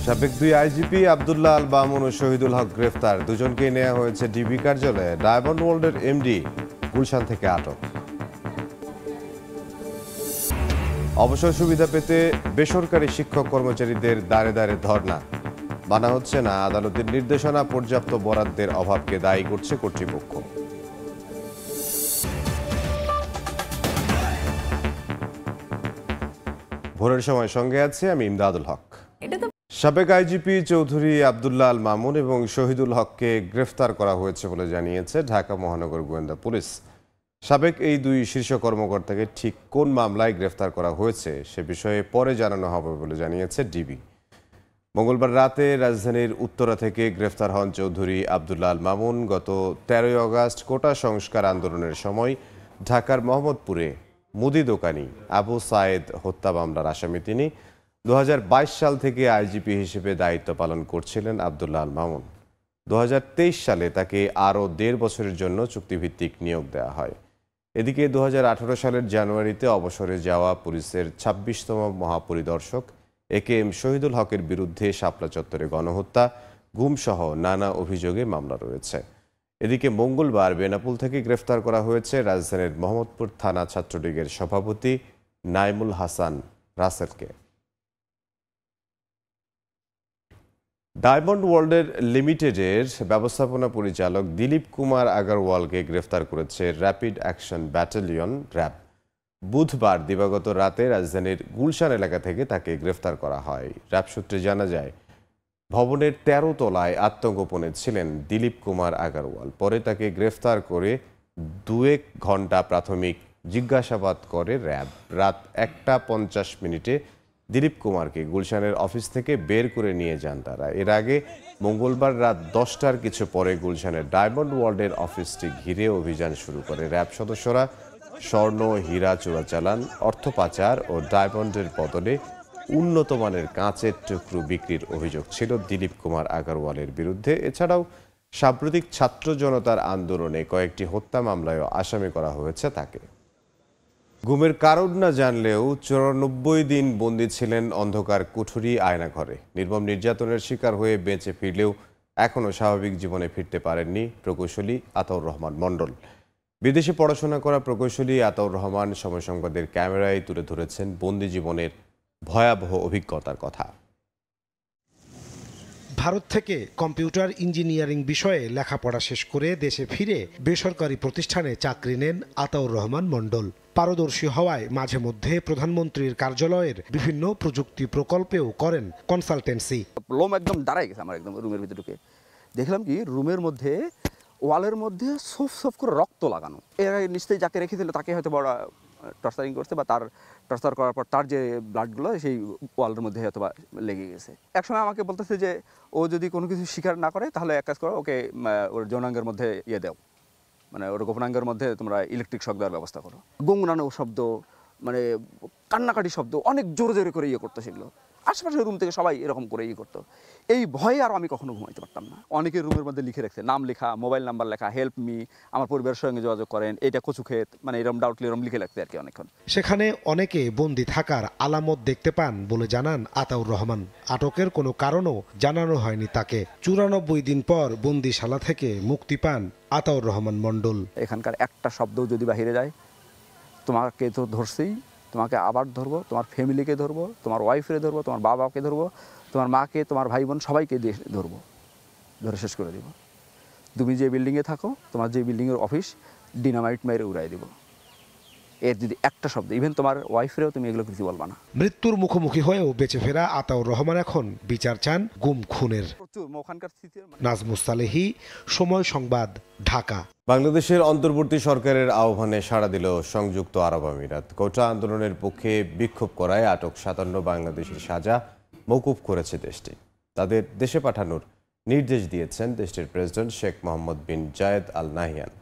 সাবেক দুই আইজিপি আব্দুল্লাহ আল মামুন ও শহীদুল হক গ্রেফতার। দুজনকেই নেওয়া হয়েছে ডিবি কার্যালয়ে। ডায়মন্ড ওয়ার্ল্ডের এমডি গুলশান থেকে আটক। অবসর সুবিধা পেতে বেসরকারি শিক্ষক কর্মচারীদের দাঁড়ে দাঁড়ে ধর্ণা। মানা হচ্ছে না। আদালতের নির্দেশনা পর্যাপ্ত বরাদ্দের অভাবকে দায়ী করছে কর্তৃপক্ষ। ভোরের সময় সঙ্গে আছে আমি ইমদাদুল হক। সাবেক আইজিপি চৌধুরী আব্দুল্লাহ আল মামুন এবং শহীদুল হককে গ্রেফতার করা হয়েছে বলে জানিয়েছে ঢাকা মহানগর গোয়েন্দা পুলিশ। সাবেক এই দুই শীর্ষ কর্মকর্তাকে ঠিক কোন মামলায় গ্রেফতার করা হয়েছে সে বিষয়ে পরে জানানো হবে বলে জানিয়েছে ডিবি। মঙ্গলবার রাতে রাজধানীর উত্তরা থেকে গ্রেফতার হন চৌধুরী আব্দুল্লাহ আল মামুন। গত 13 আগস্ট কোটা সংস্কার আন্দোলনের সময় ঢাকার মোহাম্মদপুরে মুদি দোকানি আবু সায়েদ হত্যা মামলার আসামি তিনি। 2022 সাল থেকে আইজিপি হিসেবে দায়িত্ব পালন করছিলেন আব্দুল্লাহ আল মামুন। 2023 সালে তাকে আরও 1.5 বছরের জন্য চুক্তিভিত্তিক নিয়োগ দেওয়া হয়। এদিকে 2018 সালের জানুয়ারিতে অবসরে যাওয়া পুলিশের 26তম মহাপরিদর্শক একেএম শহীদুল হকের বিরুদ্ধে শাপলা চত্বরে গণহত্যা, গুমসহ নানা অভিযোগে মামলা রয়েছে। এদিকে মঙ্গলবার বেনাপোল থেকে গ্রেফতার করা হয়েছে রাজধানীর মোহাম্মদপুর থানা ছাত্রলীগের সভাপতি নাইমুল হাসান রাসেলকে। ডায়মন্ড ওয়ার্ল্ডের লিমিটেডের ব্যবস্থাপনা পরিচালক দিলীপ কুমার আগারওয়ালকে গ্রেফতার করেছে র্যাপিড অ্যাকশন ব্যাটালিয়ন র্যাব। বুধবার দিবাগত রাতে রাজধানীর গুলশান এলাকা থেকে তাকে গ্রেফতার করা হয়। র্যাব সূত্রে জানা যায়, ভবনের 13 তলায় আত্মগোপনে ছিলেন দিলীপ কুমার আগারওয়াল। পরে তাকে গ্রেফতার করে 2 ঘন্টা প্রাথমিক জিজ্ঞাসাবাদ করে র্যাব। রাত 1:50 দিলীপ কুমারকে গুলশানের অফিস থেকে বের করে নিয়ে যান তারা। এর আগে মঙ্গলবার রাত 10টার কিছু পরে গুলশানের ডায়মন্ড ওয়ার্ল্ডের অফিসটি ঘিরে অভিযান শুরু করে র্যাব সদস্যরা। স্বর্ণ, হীরা চোরাচালান, অর্থ পাচার ও ডায়মন্ডের বদলে উন্নত মানের কাঁচের টুকরো বিক্রির অভিযোগ ছিল দিলীপ কুমার আগারওয়ালের বিরুদ্ধে। এছাড়াও সাম্প্রতিক ছাত্র জনতার আন্দোলনে কয়েকটি হত্যা মামলায়ও আসামি করা হয়েছে তাকে। গুমের কারণ না জানলেও 94 দিন বন্দী ছিলেন অন্ধকার কুঠুরি আয়নাঘরে। নির্মম নির্যাতনের শিকার হয়ে বেঁচে ফিরলেও এখনও স্বাভাবিক জীবনে ফিরতে পারেননি প্রকৌশলী আতাউর রহমান মণ্ডল। বিদেশে পড়াশোনা করা প্রকৌশলী আতাউর রহমান সময় সংবাদের ক্যামেরায় তুলে ধরেছেন বন্দী জীবনের ভয়াবহ অভিজ্ঞতার কথা। ভারত থেকে কম্পিউটার ইঞ্জিনিয়ারিং বিষয়ে লেখাপড়া শেষ করে দেশে ফিরে বেসরকারি প্রতিষ্ঠানে চাকরি নেন আতাউর রহমান মণ্ডল। পারদর্শী হওয়ায় মাঝে মধ্যে প্রধানমন্ত্রীর কার্যালয়ের বিভিন্ন প্রযুক্তি প্রকল্পেও করেন কনসালটেন্সি। লোম একদম দাঁড়াই গেছে আমার, একদম রুমের ভিতরে ঢুকে দেখলাম কি রুমের মধ্যে ওয়ালের মধ্যে সফ সফ করে রক্ত লাগানো। এর আগে নিশ্চয়ই যাকে রেখেছিল তাকে হয়তো বড় টর্চারিং করছে, বা তার টর্চার করার পর তার যে ব্লাডগুলো সেই ওয়ালের মধ্যে হয়তো বা লেগে গেছে। একসময় আমাকে বলতেছে যে ও যদি কোনো কিছু স্বীকার না করে তাহলে এক কাজ করো, ওকে ওর যৌনাঙ্গের মধ্যে দাও, মানে ওর গোপনাঙ্গের মধ্যে তোমরা ইলেকট্রিক শক দেওয়ার ব্যবস্থা করো। গুনগুনানো শব্দ, মানে কান্নাকাটি শব্দ, অনেক জোরে জোরে করে করতো সেগুলো। আশেপাশের রুম থেকে সবাই এরকম করে করতো। এই ভয়ে আর আমি কখনো ঘুমাইতে পারতাম না। অনেকের রুমের মধ্যে লিখে রাখছে, নাম লেখা, মোবাইল নাম্বার লেখা, হেল্প মি, আমার পরিবারের সঙ্গে যোগাযোগ করেন, এটা কচু ক্ষেত, মানে এরকম ডাউটলি এরকম লিখে রাখতে আর কি অনেকক্ষণ। সেখানে অনেকে বন্দী থাকার আলামত দেখতে পান বলে জানান আতাউর রহমান। আটকের কোনো কারণও জানানো হয়নি তাকে। 94 দিন পর বন্দিশালা থেকে মুক্তি পান আতাউর রহমান মণ্ডল। এখানকার একটা শব্দও যদি বাহিরে যায়, তোমাকে তো ধরছেই, তোমাকে আবার ধরবো, তোমার ফ্যামিলিকে ধরবো, তোমার ওয়াইফকে ধরবো, তোমার বাবাকে ধরবো, তোমার মাকে, তোমার ভাই বোন সবাইকে ধরবো, ধরে শেষ করে দিব। তুমি যে বিল্ডিংয়ে থাকো, তোমার যে বিল্ডিংয়ের অফিস ডিনামাইট মেরে উড়াই দিব। এর যদি একটা শব্দ, ইভেন তোমার ওয়াইফেরও তুমি এগুলো কিছু বলবা না। মৃত্যুর মুখোমুখি হয়েও বেঁচে ফেরা আতাউর রহমান এখন বিচার চান গুম খুনের। নাজমুস সালেহী, সময় সংবাদ, ঢাকা। বাংলাদেশের অন্তর্বর্তী সরকারের আহ্বানে সাড়া দিল সংযুক্ত আরব আমিরাত। কোটা আন্দোলনের পক্ষে বিক্ষোভ করায় আটক 57 বাংলাদেশের সাজা মওকুফ করেছে দেশটি। তাদের দেশে পাঠানোর নির্দেশ দিয়েছেন দেশটির প্রেসিডেন্ট শেখ মোহাম্মদ বিন জায়েদ আল নাহিয়ান।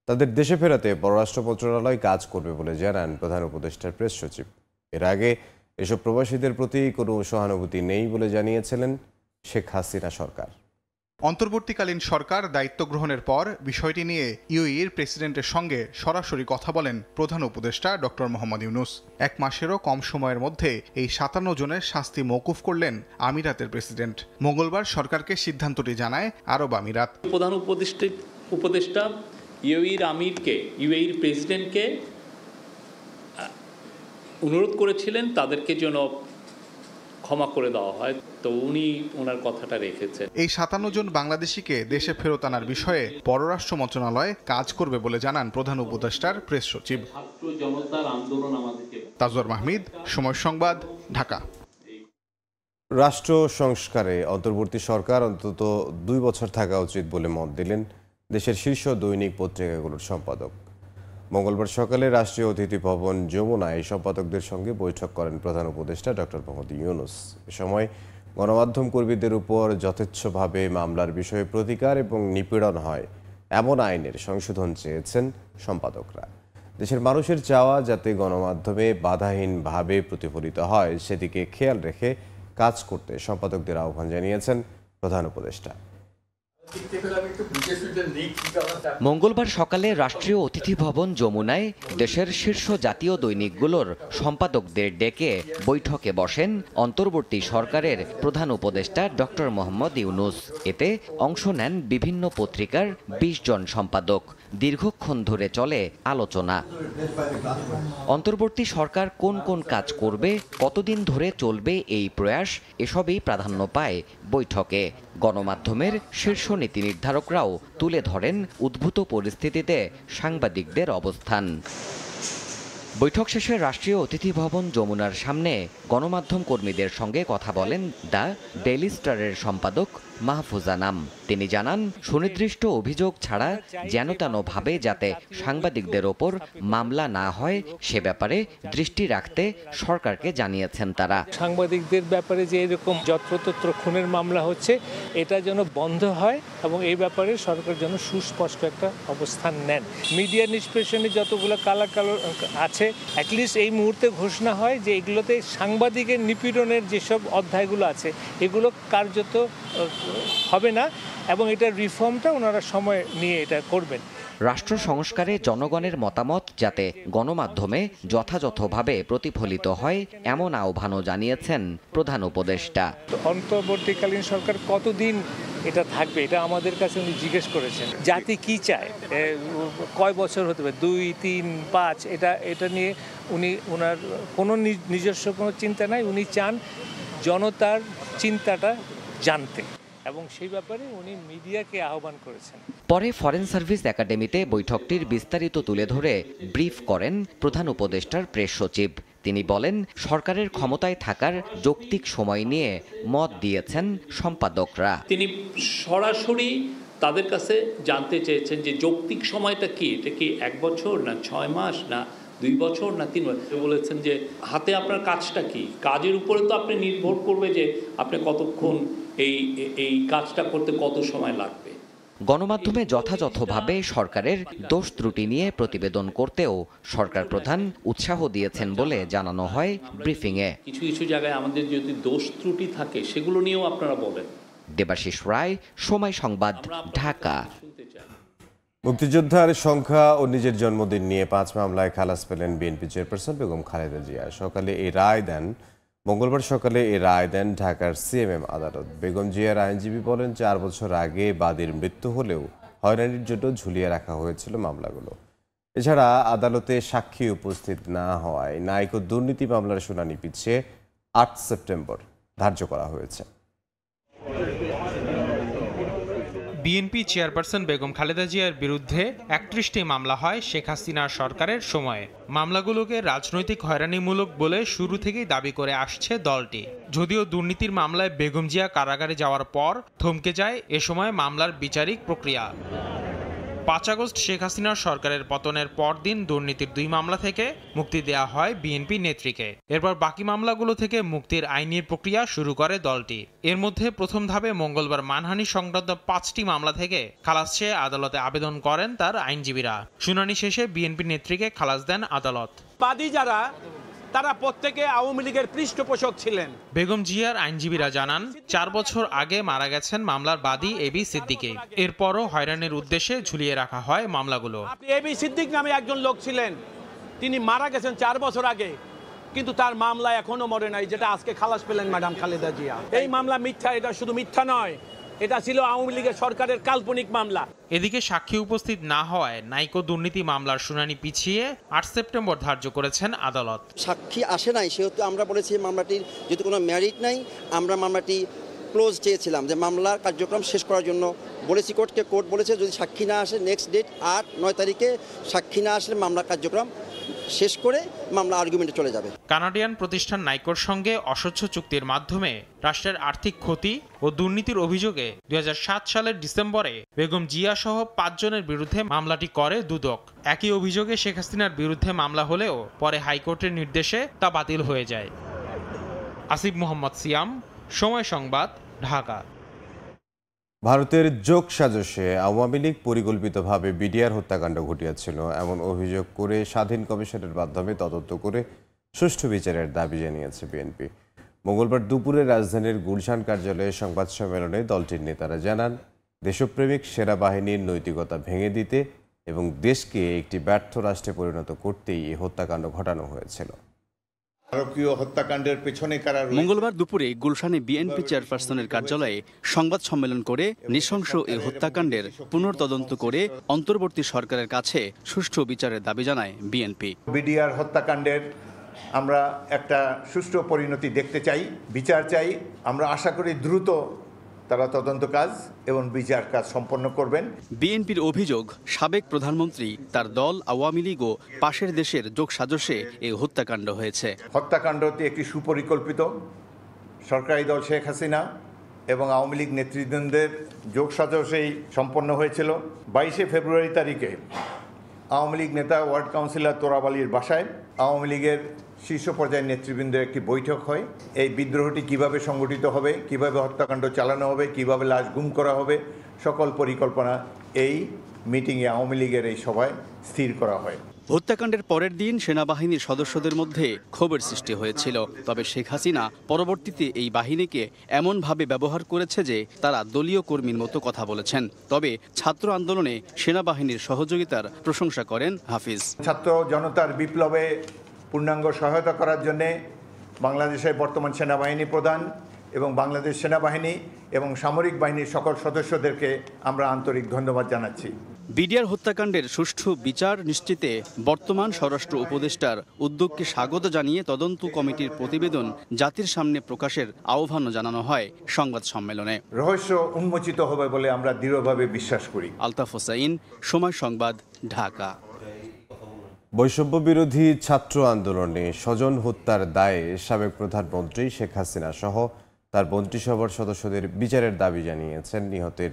তাদের দেশে ফেরাতে পররাষ্ট্র মন্ত্রণালয় কাজ করবে বলে জানান প্রধান উপদেষ্টার প্রেস সচিব। এর আগে এসব প্রবাসীদের প্রতি কোনো সহানুভূতি নেই বলে জানিয়েছিলেন শেখ হাসিনা সরকার। অন্তর্বর্তীকালীন সরকার দায়িত্ব গ্রহণের পর বিষয়টি নিয়ে ইউএইর প্রেসিডেন্টের সঙ্গে সরাসরি কথা বলেন প্রধান উপদেষ্টা ডক্টর মোহাম্মদ ইউনূস। 1 মাসেরও কম সময়ের মধ্যে এই 57 জনের শাস্তি মওকুফ করলেন আমিরাতের প্রেসিডেন্ট। মঙ্গলবার সরকারকে সিদ্ধান্তটি জানায় আরব আমিরাত। প্রধান উপদেষ্টা ইউএইর আমিরকে, ইউএইর প্রেসিডেন্টকে অনুরোধ করেছিলেন তাদেরকে যেন ক্ষমা করে দেওয়া হয়, তো উনি ওনার কথাটা রেখেছেন। এই 57 জন বাংলাদেশিকে দেশে ফেরত আনার বিষয়ে পররাষ্ট্র মন্ত্রণালয় কাজ করবে বলে জানান প্রধান উপদেষ্টার প্রেস সচিব। ছাত্র জনতার আন্দোলন আমাদেরকে। তাজওয়ার মাহমিদ, সময় সংবাদ, ঢাকা। রাষ্ট্র সংস্কারে অন্তর্বর্তী সরকার অন্তত 2 বছর থাকা উচিত বলে মত দিলেন দেশের শীর্ষ দৈনিক পত্রিকাগুলোর সম্পাদক। মঙ্গলবার সকালে রাষ্ট্রীয় অতিথি ভবন যমুনায় সম্পাদকদের সঙ্গে বৈঠক করেন প্রধান উপদেষ্টা ডক্টর মোহাম্মদ ইউনূস। এ সময় গণমাধ্যম কর্মীদের উপর যথেচ্ছভাবে মামলার বিষয়ে প্রতিকার এবং নিপীড়ন হয় এমন আইনের সংশোধন চেয়েছেন সম্পাদকরা। দেশের মানুষের চাওয়া যাতে গণমাধ্যমে বাধাহীনভাবে প্রতিফলিত হয় সেদিকে খেয়াল রেখে কাজ করতে সম্পাদকদের আহ্বান জানিয়েছেন প্রধান উপদেষ্টা। মঙ্গলবার সকালে রাষ্ট্রীয় অতিথি ভবন যমুনায় দেশের শীর্ষ জাতীয় দৈনিকগুলোর সম্পাদকদের ডেকে বৈঠকে বসেন অন্তর্বর্তী সরকারের প্রধান উপদেষ্টা ডক্টর মোহাম্মদ ইউনূস। এতে অংশ নেন বিভিন্ন পত্রিকার 20 জন সম্পাদক। দীর্ঘক্ষণ ধরে চলে আলোচনা। অন্তর্বর্তী সরকার কোন কোন কাজ করবে, কতদিন ধরে চলবে এই প্রয়াস, এসবই প্রাধান্য পায় বৈঠকে। গণমাধ্যমের শীর্ষ নীতি নির্ধারকরাও তুলে ধরেন উদ্ভূত পরিস্থিতিতে সাংবাদিকদের অবস্থান। বৈঠক শেষে রাষ্ট্রীয় অতিথি ভবন যমুনার সামনে গণমাধ্যম কর্মীদের সঙ্গে কথা বলেন দ্য ডেইলি স্টারের সম্পাদক মাহফুজা নাম। তিনি জানান, সুনির্দিষ্ট অভিযোগ ছাড়া যেনতেনভাবে যাতে সাংবাদিকদের ওপর মামলা না হয় সে ব্যাপারে দৃষ্টি রাখতে সরকারকে জানিয়েছেন তারা। সাংবাদিকদের ব্যাপারে যে এরকম যত্রতত্র খুনের মামলা হচ্ছে এটা যেন বন্ধ হয় এবং এই ব্যাপারে সরকার যেন সুস্পষ্ট একটা অবস্থান নেন। মিডিয়া নিষ্পেষণে যতগুলো কালো আছে অ্যাটলিস্ট এই মুহূর্তে ঘোষণা হয় যে এগুলোতে সাংবাদিকের নিপীড়নের যেসব অধ্যায়গুলো আছে এগুলো কার্যত হবে না এবং এটার রিফর্মটা ওনারা সময় নিয়ে এটা করবেন। রাষ্ট্র সংস্কারে জনগণের মতামত যাতে গণমাধ্যমে যথাযথভাবে প্রতিফলিত হয় এমন আহ্বানও জানিয়েছেন প্রধান উপদেষ্টা। অন্তর্বর্তীকালীন সরকার কতদিন এটা থাকবে এটা আমাদের কাছে উনি জিজ্ঞেস করেছেন। জাতি কি চায়, কয় বছর হতে পারে, 2, 3, 5, এটা নিয়ে ওনার কোনো নিজস্ব কোনো চিন্তা নাই। উনি চান জনতার চিন্তাটা জানতে এবং সেই ব্যাপারে উনি মিডিয়াকে আহ্বান করেছেন। পরে ফরেন সার্ভিস একাডেমিতে বৈঠকটির বিস্তারিত তুলে ধরে ব্রিফ করেন প্রধান উপদেষ্টার প্রেস সচিব। তিনি বলেন, সরকারের ক্ষমতায় থাকার যৌক্তিক সময় নিয়ে মত দিয়েছেন সম্পাদকরা। তিনি সরাসরি তাদের কাছে জানতে চেয়েছেন যে যৌক্তিক সময়টা কি, এটা কি 1 বছর না 6 মাস না 2 বছর না 3 বছর। বলেছেন যে হাতে আপনার কাজটা কি, কাজের উপরে তো আপনি নির্ভর করবে যে আপনি কতক্ষণ এই কাজটা করতে কত সময় লাগবে। গণমাধ্যমে যথাযথভাবে সরকারের দোষ ত্রুটি নিয়ে প্রতিবেদন করতেও সরকার প্রধান উৎসাহ দিয়েছেন বলে জানানো হয় ব্রিফিংয়ে। কিছু কিছু জায়গায় আমাদের যদি দোষ ত্রুটি থাকে সেগুলো নিয়েও আপনারা বলেন। দেবাশিস রায়, সময় সংবাদ, ঢাকা। মুক্তিযোদ্ধার সংখ্যা ও নিজের জন্মদিন নিয়ে 5 মামলায় খালাস পেলেন বিএনপি চেয়ারপারসন বেগম খালেদা জিয়া। মঙ্গলবার সকালে এই রায় দেন ঢাকার সিএমএম আদালত। বেগম জিয়ার আইনজীবী বলেন, 4 বছর আগে বাদীর মৃত্যু হলেও হয়রানির জন্য ঝুলিয়ে রাখা হয়েছিল মামলাগুলো। এছাড়া আদালতে সাক্ষী উপস্থিত না হওয়ায় ন্যায়িক ও দুর্নীতি মামলার শুনানি পিছিয়ে 8 সেপ্টেম্বর ধার্য করা হয়েছে। বিএনপি চেয়ারপারসন বেগম খালেদা জিয়ার বিরুদ্ধে 31টি মামলা হয় শেখ হাসিনার সরকারের সময়ে। মামলাগুলোকে রাজনৈতিক হয়রানিমূলক বলে শুরু থেকেই দাবি করে আসছে দলটি। যদিও দুর্নীতির মামলায় বেগম জিয়া কারাগারে যাওয়ার পর থমকে যায় এ সময় মামলার বিচারিক প্রক্রিয়া। 5 আগস্ট শেখ হাসিনার সরকারের পতনের পরদিন দুর্নীতির 2 মামলা থেকে মুক্তি দেওয়া হয় বিএনপি নেত্রীকে। এরপর বাকি মামলাগুলো থেকে মুক্তির আইনি প্রক্রিয়া শুরু করে দলটি। এর মধ্যে প্রথম ধাপে মঙ্গলবার মানহানি সংক্রান্ত 5টি মামলা থেকে খালাস চেয়ে আদালতে আবেদন করেন তার আইনজীবীরা। শুনানি শেষে বিএনপি নেত্রীকে খালাস দেন আদালত। বাদী যারা তারা প্রত্যেকে আওয়ামী লীগের পৃষ্ঠপোষক ছিলেন। বেগম জিয়ার আইনজীবীরা জানান 4 বছর আগে মারা গেছেন মামলার বাদী এবি সিদ্দিকী। এরপরও হয়রানির উদ্দেশ্যে ঝুলিয়ে রাখা হয় মামলাগুলো। এবি সিদ্দিক নামে একজন লোক ছিলেন, তিনি মারা গেছেন 4 বছর আগে, কিন্তু তার মামলা এখনো মরে নাই, যেটা আজকে খালাস পেলেন ম্যাডাম খালেদা জিয়া। এই মামলা মিথ্যা, এটা শুধু মিথ্যা নয়, এটা ছিল আওয়ামী লীগের সরকারের কাল্পনিক মামলা। এদিকে সাক্ষী উপস্থিত না হওয়ায় নাইকো দুর্নীতি মামলার শুনানি পিছিয়ে 8 সেপ্টেম্বর ধার্য করেছেন আদালত। সাক্ষী আসে নাই, সেহেতু আমরা বলেছি মামলাটির যেহেতু কোনো মেরিট নাই, আমরা মামলাটি ক্লোজ চেয়েছিলাম, যে মামলার কার্যক্রম শেষ করার জন্য বলেছি কোর্টকে। কোর্ট বলেছে যদি সাক্ষী না আসে নেক্সট ডেট 8-9 তারিখে সাক্ষী না আসলে মামলার কার্যক্রম শেষ করে মামলা আর্গুমেন্টে চলে যাবে। কানাডিয়ান প্রতিষ্ঠান নাইকোর সঙ্গে অস্বচ্ছ চুক্তির মাধ্যমে রাষ্ট্রের আর্থিক ক্ষতি ও দুর্নীতির অভিযোগে 2007 সালের ডিসেম্বরে বেগম জিয়া সহ 5 জনের বিরুদ্ধে মামলাটি করে দুদক। একই অভিযোগে শেখ হাসিনার বিরুদ্ধে মামলা হলেও পরে হাইকোর্টের নির্দেশে তা বাতিল হয়ে যায়। আসিফ মোহাম্মদ সিয়াম, সময় সংবাদ, ঢাকা। ভারতের যোগ সাজশে আওয়ামী লীগ পরিকল্পিতভাবে বিডিআর হত্যাকাণ্ড ঘটিয়েছিল এমন অভিযোগ করে স্বাধীন কমিশনের মাধ্যমে তদন্ত করে সুষ্ঠু বিচারের দাবি জানিয়েছে বিএনপি। মঙ্গলবার দুপুরে রাজধানীর গুলশান কার্যালয়ে সংবাদ সম্মেলনে দলটির নেতারা জানান, দেশপ্রেমিক সেনাবাহিনীর নৈতিকতা ভেঙে দিতে এবং দেশকে একটি ব্যর্থ রাষ্ট্রে পরিণত করতেই এই হত্যাকাণ্ড ঘটানো হয়েছিল। মঙ্গলবার দুপুরে গুলশানে বিএনপি চেয়ারপারসনের কার্যালয়ে সংবাদ সম্মেলন করে নৃশংস এই হত্যাকাণ্ডের পুনর্তদন্ত করে অন্তর্বর্তী সরকারের কাছে সুষ্ঠু বিচারের দাবি জানায় বিএনপি। বিডিআর হত্যাকাণ্ডের আমরা একটা সুষ্ঠু পরিণতি দেখতে চাই, বিচার চাই। আমরা আশা করি দ্রুত তারা তদন্ত কাজ এবং বিচার কাজ সম্পন্ন করবেন। বিএনপির অভিযোগ, সাবেক প্রধানমন্ত্রী, তার দল আওয়ামী লীগ ও পাশের দেশের যোগসাজশে এই হত্যাকাণ্ড হয়েছে। হত্যাকাণ্ডটি একটি সুপরিকল্পিত সরকারি দল শেখ হাসিনা এবং আওয়ামী লীগ নেতৃবৃন্দের যোগসাজশেই সম্পন্ন হয়েছিল। 22শে ফেব্রুয়ারি তারিখে আওয়ামী লীগ নেতা ওয়ার্ড কাউন্সিলর তোরাব আলীর বাসায় আওয়ামী লীগের শীর্ষ পর্যায়ের নেতৃবৃন্দের একটি বৈঠক হয়। এই বিদ্রোহটি কিভাবে সংগঠিত হবে, কিভাবে হত্যাকাণ্ড চালানো হবে, কিভাবে লাশ গুম করা হবে, সকল পরিকল্পনা এই মিটিংয়ে আওয়ামী লীগের এই সভায় স্থির করা হয়। হত্যাকাণ্ডের পরের দিন সেনাবাহিনীর সদস্যদের মধ্যে ক্ষোভের সৃষ্টি হয়েছিল। তবে শেখ হাসিনা পরবর্তীতে এই বাহিনীকে এমনভাবে ব্যবহার করেছে যে তারা দলীয় কর্মীর মতো কথা বলেছেন। তবে ছাত্র আন্দোলনে সেনাবাহিনীর সহযোগিতার প্রশংসা করেন হাফিজ। ছাত্র জনতার বিপ্লবে পূর্ণাঙ্গ সহায়তা করার জন্যে বাংলাদেশের বর্তমান সেনাবাহিনী প্রধান এবং বাংলাদেশ সেনাবাহিনী এবং সামরিক বাহিনীর সকল সদস্যদেরকে আমরা আন্তরিক ধন্যবাদ জানাচ্ছি। বিডিআর হত্যাকাণ্ডের সুষ্ঠু বিচার নিশ্চিতে বর্তমান স্বরাষ্ট্র উপদেষ্টার উদ্যোগকে স্বাগত জানিয়ে তদন্ত কমিটির প্রতিবেদন জাতির সামনে প্রকাশের আহ্বানও জানানো হয় সংবাদ সম্মেলনে। রহস্য উন্মোচিত হবে বলে আমরা দৃঢ়ভাবে বিশ্বাস করি। আলতাফ হোসাইন, সময় সংবাদ, ঢাকা। বৈষম্য বিরোধী ছাত্র আন্দোলনে স্বজন হত্যার দায়ে সাবেক প্রধানমন্ত্রী শেখ হাসিনা সহ তার মন্ত্রিসভার সদস্যদের বিচারের দাবি জানিয়েছেন নিহতের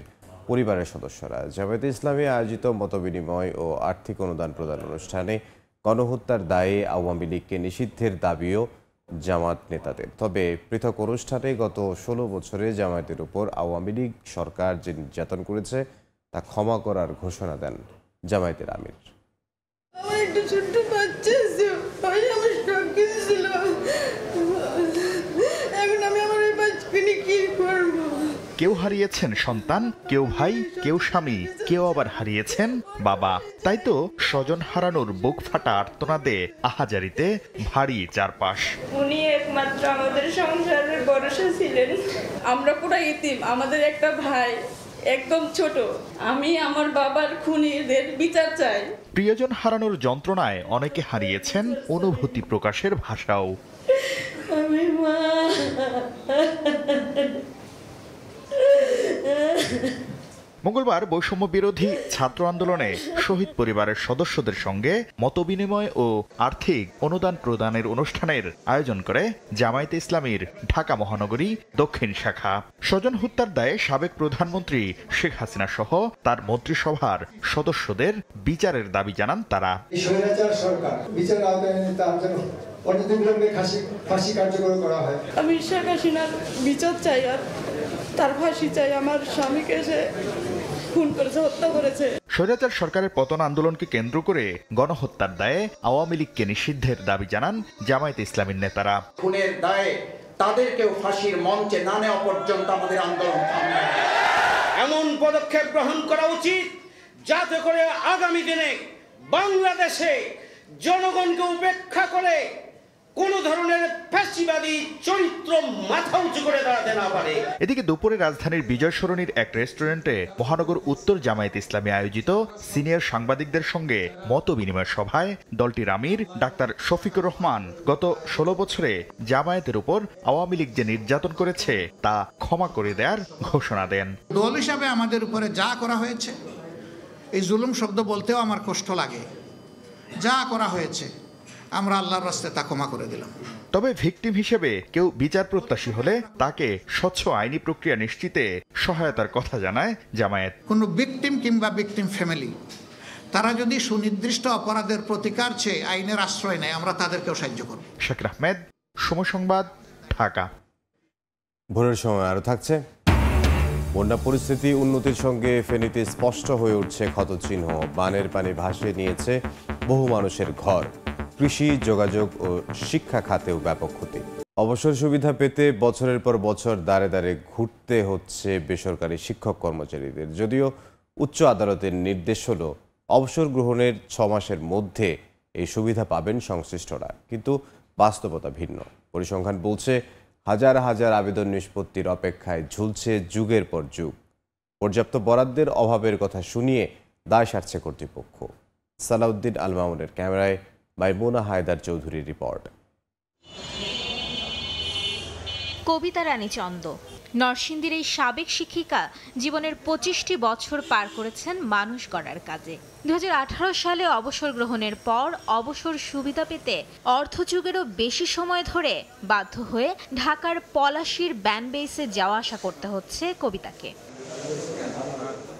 পরিবারের সদস্যরা। জামায়াতে ইসলামী আয়োজিত মতবিনিময় ও আর্থিক অনুদান প্রদান অনুষ্ঠানে গণহত্যার দায়ে আওয়ামী লীগকে নিষিদ্ধের দাবিও জামাত নেতাদের। তবে পৃথক অনুষ্ঠানে গত 16 বছরে জামায়াতের উপর আওয়ামী লীগ সরকার যে নির্যাতন করেছে তা ক্ষমা করার ঘোষণা দেন জামায়াতের আমির। কেউ হারিয়েছেন সন্তান, কেউ ভাই, কেউ স্বামী, কেউ আবার হারিয়েছেন বাবা। তাই তো স্বজন হারানোর বুক ফাটা আর্তনাদে আহাজারিতে ভারী চারপাশ। উনি একমাত্র আমাদের সংসারের ভরসা ছিলেন। আমরা পুরো ইতিম, আমাদের একটা ভাই একদম ছোট। আমি আমার বাবার খুনিদের বিচার চাই। প্রিয়জন হারানোর যন্ত্রণায় অনেকে হারিয়েছেন অনুভূতি প্রকাশের ভাষাও। আমি মা মঙ্গলবার বৈষম্য বিরোধী ছাত্র আন্দোলনে শহীদ পরিবারের সদস্যদের সঙ্গে মতবিনিময় ও আর্থিক অনুদান প্রদানের অনুষ্ঠানের আয়োজন করে জামায়াতে ইসলামীর ঢাকা মহানগরী দক্ষিণ শাখা। স্বজন হত্যার দায়ে সাবেক প্রধানমন্ত্রী শেখ হাসিনা সহ তার মন্ত্রিসভার সদস্যদের বিচারের দাবি জানান তারা। আমি শেখ হাসিনার বিচার চাই আর তার ফাঁসি চাই। আমার স্বামীকে সে খুন করেছে, হত্যা করেছে। স্বৈরাচার সরকারের পতন আন্দোলনকে কেন্দ্র করে গণহত্যার দায়ে আওয়ামী লীগকে নিষিদ্ধের দাবি জানান জামায়াতে ইসলামীর নেতারা। খুনের দায়ে তাদেরকেও ফাঁসির মঞ্চে না নেওয়া পর্যন্ত আমাদের আন্দোলন থামবে। এমন পদক্ষেপ গ্রহণ করা উচিত যাতে করে আগামী দিনে বাংলাদেশে জনগণকে উপেক্ষা করে কোন ধরনের ফ্যাসিবাদী চরিত্র মাথা উঁচু করে দাঁড়াতে না পারে। এদিকে দুপুরে রাজধানীর বিজয় সরণির এক রেস্টুরেন্টে মহানগর উত্তর জামায়াতে ইসলামী আয়োজিত সিনিয়র সাংবাদিকদের সঙ্গে মত বিনিময় সভায় দলটির আমির ডাক্তার শফিকুর রহমান গত 16 বছরে জামায়াতের উপর আওয়ামী লীগ যে নির্যাতন করেছে তা ক্ষমা করে দেওয়ার ঘোষণা দেন। দল হিসাবে আমাদের উপরে যা করা হয়েছে, এই জুলুম শব্দ বলতেও আমার কষ্ট লাগে, যা করা হয়েছে আমরা আল্লাহর রাস্তায় তা ক্ষমা করে দিলাম। তবে ভিকটিম হিসেবে কেউ বিচার প্রত্যাশী হলে তাকে স্বচ্ছ আইনি প্রক্রিয়া নিশ্চিতে সহায়তার কথা জানায় জামায়াত। কোনো ভিকটিম কিংবা ভিকটিম ফ্যামিলি তারা যদি সুনির্দিষ্ট অপরাধের প্রতিকার চেয়ে আইনের আশ্রয় নেয়, আমরা তাদেরকেও সাহায্য করব। শাকির আহমেদ, সময় সংবাদ, ঢাকা। ভোরের সময় আরও থাকছে। বন্যা পরিস্থিতি উন্নতির সঙ্গে ফেনীতে স্পষ্ট হয়ে উঠছে ক্ষতচিহ্ন। বানের পানি ভাসিয়ে নিয়েছে বহু মানুষের ঘর। কৃষি, যোগাযোগ ও শিক্ষা খাতেও ব্যাপক ক্ষতি। অবসর সুবিধা পেতে বছরের পর বছর দাঁড়ে দাঁড়ে ঘুরতে হচ্ছে বেসরকারি শিক্ষক কর্মচারীদের। যদিও উচ্চ আদালতের নির্দেশ হলো অবসর গ্রহণের 6 মাসের মধ্যে এই সুবিধা পাবেন সংশ্লিষ্টরা, কিন্তু বাস্তবতা ভিন্ন। পরিসংখ্যান বলছে হাজার হাজার আবেদন নিষ্পত্তির অপেক্ষায় ঝুলছে যুগের পর যুগ। পর্যাপ্ত বরাদ্দের অভাবের কথা শুনিয়ে দায় সারছে কর্তৃপক্ষ। সালাউদ্দিন আল মামুনের ক্যামেরায় মাইমুনা হায়দার চৌধুরীর রিপোর্ট। কবিতা রানী চন্দ নরসিংদীর এই সাবেক শিক্ষিকা জীবনের 25টি বছর পার করেছেন মানুষ গড়ার কাজে। 2018 সালে অবসর গ্রহণের পর অবসর সুবিধা পেতে অর্ধযুগেরও বেশি সময় ধরে বাধ্য হয়ে ঢাকার পলাশীর ব্যানবেইসে যাওয়া আসা করতে হচ্ছে কবিতাকে।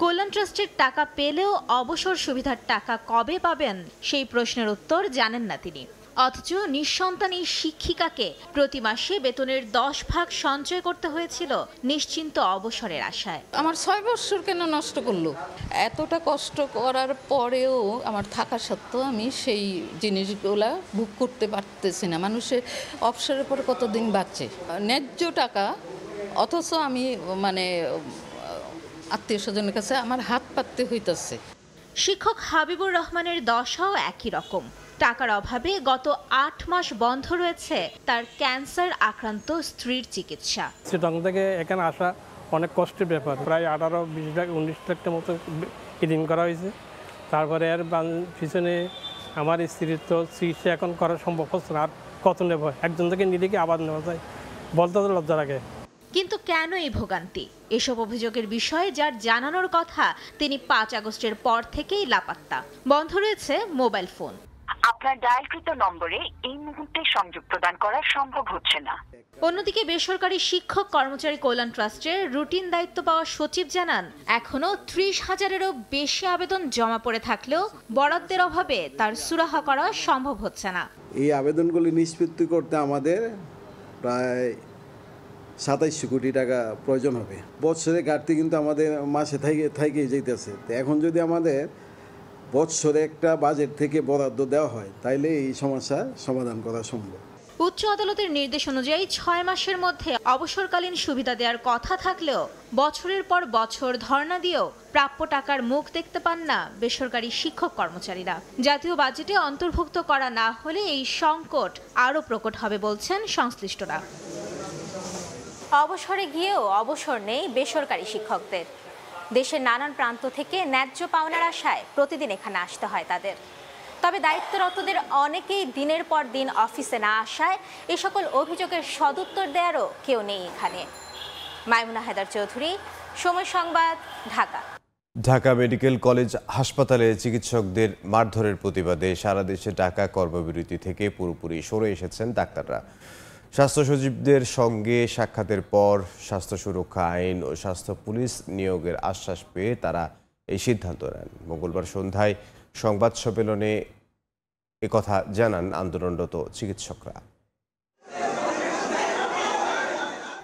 কল্যাণ ট্রাস্টের টাকা পেলেও অবসর সুবিধার টাকা কবে পাবেন সেই প্রশ্নের উত্তর জানেন না তিনি। অথচ নিঃসন্তান এই শিক্ষিকাকে প্রতি মাসে বেতনের 10 ভাগ সঞ্চয় করতে হয়েছিল নিশ্চিন্ত অবসরের আশায়। আমার 6 বছর কেন নষ্ট করলো? এতটা কষ্ট করার পরেও আমার থাকা সত্ত্বেও আমি সেই জিনিসগুলা ভোগ করতে পারতেছি না। মানুষের অবসরের পর কতদিন বাঁচে, ন্যায্য টাকা, অথচ আমি আত্মীয় স্বজনের কাছে আমার হাত পাততে হইতেছে। শিক্ষক হাবিবুর রহমানের দশাও একই রকম। টাকার অভাবে গত 8 মাস বন্ধ রয়েছে তার ক্যান্সার আক্রান্ত স্ত্রীর চিকিৎসা। চিটাং থেকে এখানে আসা অনেক কষ্টের ব্যাপার। প্রায় 18-20 লাখ 19 লাখের মতো ঋণ করা হয়েছে। তারপরে এর পিছনে আমার স্ত্রীর তো চিকিৎসা এখন করা সম্ভব হচ্ছে না। আর কত নেব? একজন থেকে নিলে কি আবার নেওয়া যায়? বলতে তো লজ্জা লাগে। কিন্তু কেন এই ভোগান্তি? এসব অভিযোগের বিষয়ে যার জানানোর কথা তিনি 5 আগস্টের পর থেকেই লাপাত্তা। বন্ধ রয়েছে মোবাইল ফোন। আপনার ডায়ালকৃত নম্বরে এই মুহূর্তে সংযোগ প্রদান করা সম্ভব হচ্ছে না। অন্যদিকে বেসরকারি শিক্ষক কর্মচারী কল্যাণ ট্রাস্টের রুটিন দায়িত্ব পাওয়া সচিব জানান, এখনো 30,000-এরও বেশি আবেদন জমা পড়ে থাকলেও বরাদ্দের অভাবে তার সুরাহা করা সম্ভব হচ্ছে না। এই আবেদনগুলি নিষ্পত্তি করতে আমাদের প্রায় 27 কোটি টাকা প্রয়োজন হবে। বছরে ঘাটতি কিন্তু আমাদের মাসে থেকেই যেতেছে। এখন যদি আমাদের বছরে একটা বাজেট থেকে বরাদ্দ দেওয়া হয় তাইলে এই সমস্যা সমাধান করা সম্ভব। উচ্চ আদালতের নির্দেশ অনুযায়ী 6 মাসের মধ্যে অবসরকালীন সুবিধা দেওয়ার কথা থাকলেও বছরের পর বছর ধর্ণা দিয়েও প্রাপ্য টাকার মুখ দেখতে পান না বেসরকারি শিক্ষক কর্মচারীরা। জাতীয় বাজেটে অন্তর্ভুক্ত করা না হলে এই সংকট আরও প্রকট হবে বলছেন সংশ্লিষ্টরা। অবসরে গিয়েও অবসর নেই বেসরকারি শিক্ষকদের। দেশের নানান প্রান্ত থেকে ন্যায্য পাওনার আশায় প্রতিদিন এখানে আসতে হয় তাদের। তবে দায়িত্বরতদের অনেকেই দিনের পর দিন অফিসে না আসায় এ সকল অভিযোগের সদুত্তর দেওয়ারও কেউ নেই এখানে। মাইমুনা হায়দার চৌধুরী, সময় সংবাদ, ঢাকা। ঢাকা মেডিকেল কলেজ হাসপাতালে চিকিৎসকদের মারধরের প্রতিবাদে সারা দেশে ঢাকা কর্মবিরতি থেকে পুরোপুরি সরে এসেছেন ডাক্তাররা। স্বাস্থ্য সচিবদের সঙ্গে সাক্ষাতের পর স্বাস্থ্য সুরক্ষা আইন ও স্বাস্থ্য পুলিশ নিয়োগের আশ্বাস পেয়ে তারা এই সিদ্ধান্ত নেন। মঙ্গলবার সন্ধ্যায় সংবাদ সম্মেলনে একথা জানান আন্দোলনরত চিকিৎসকরা।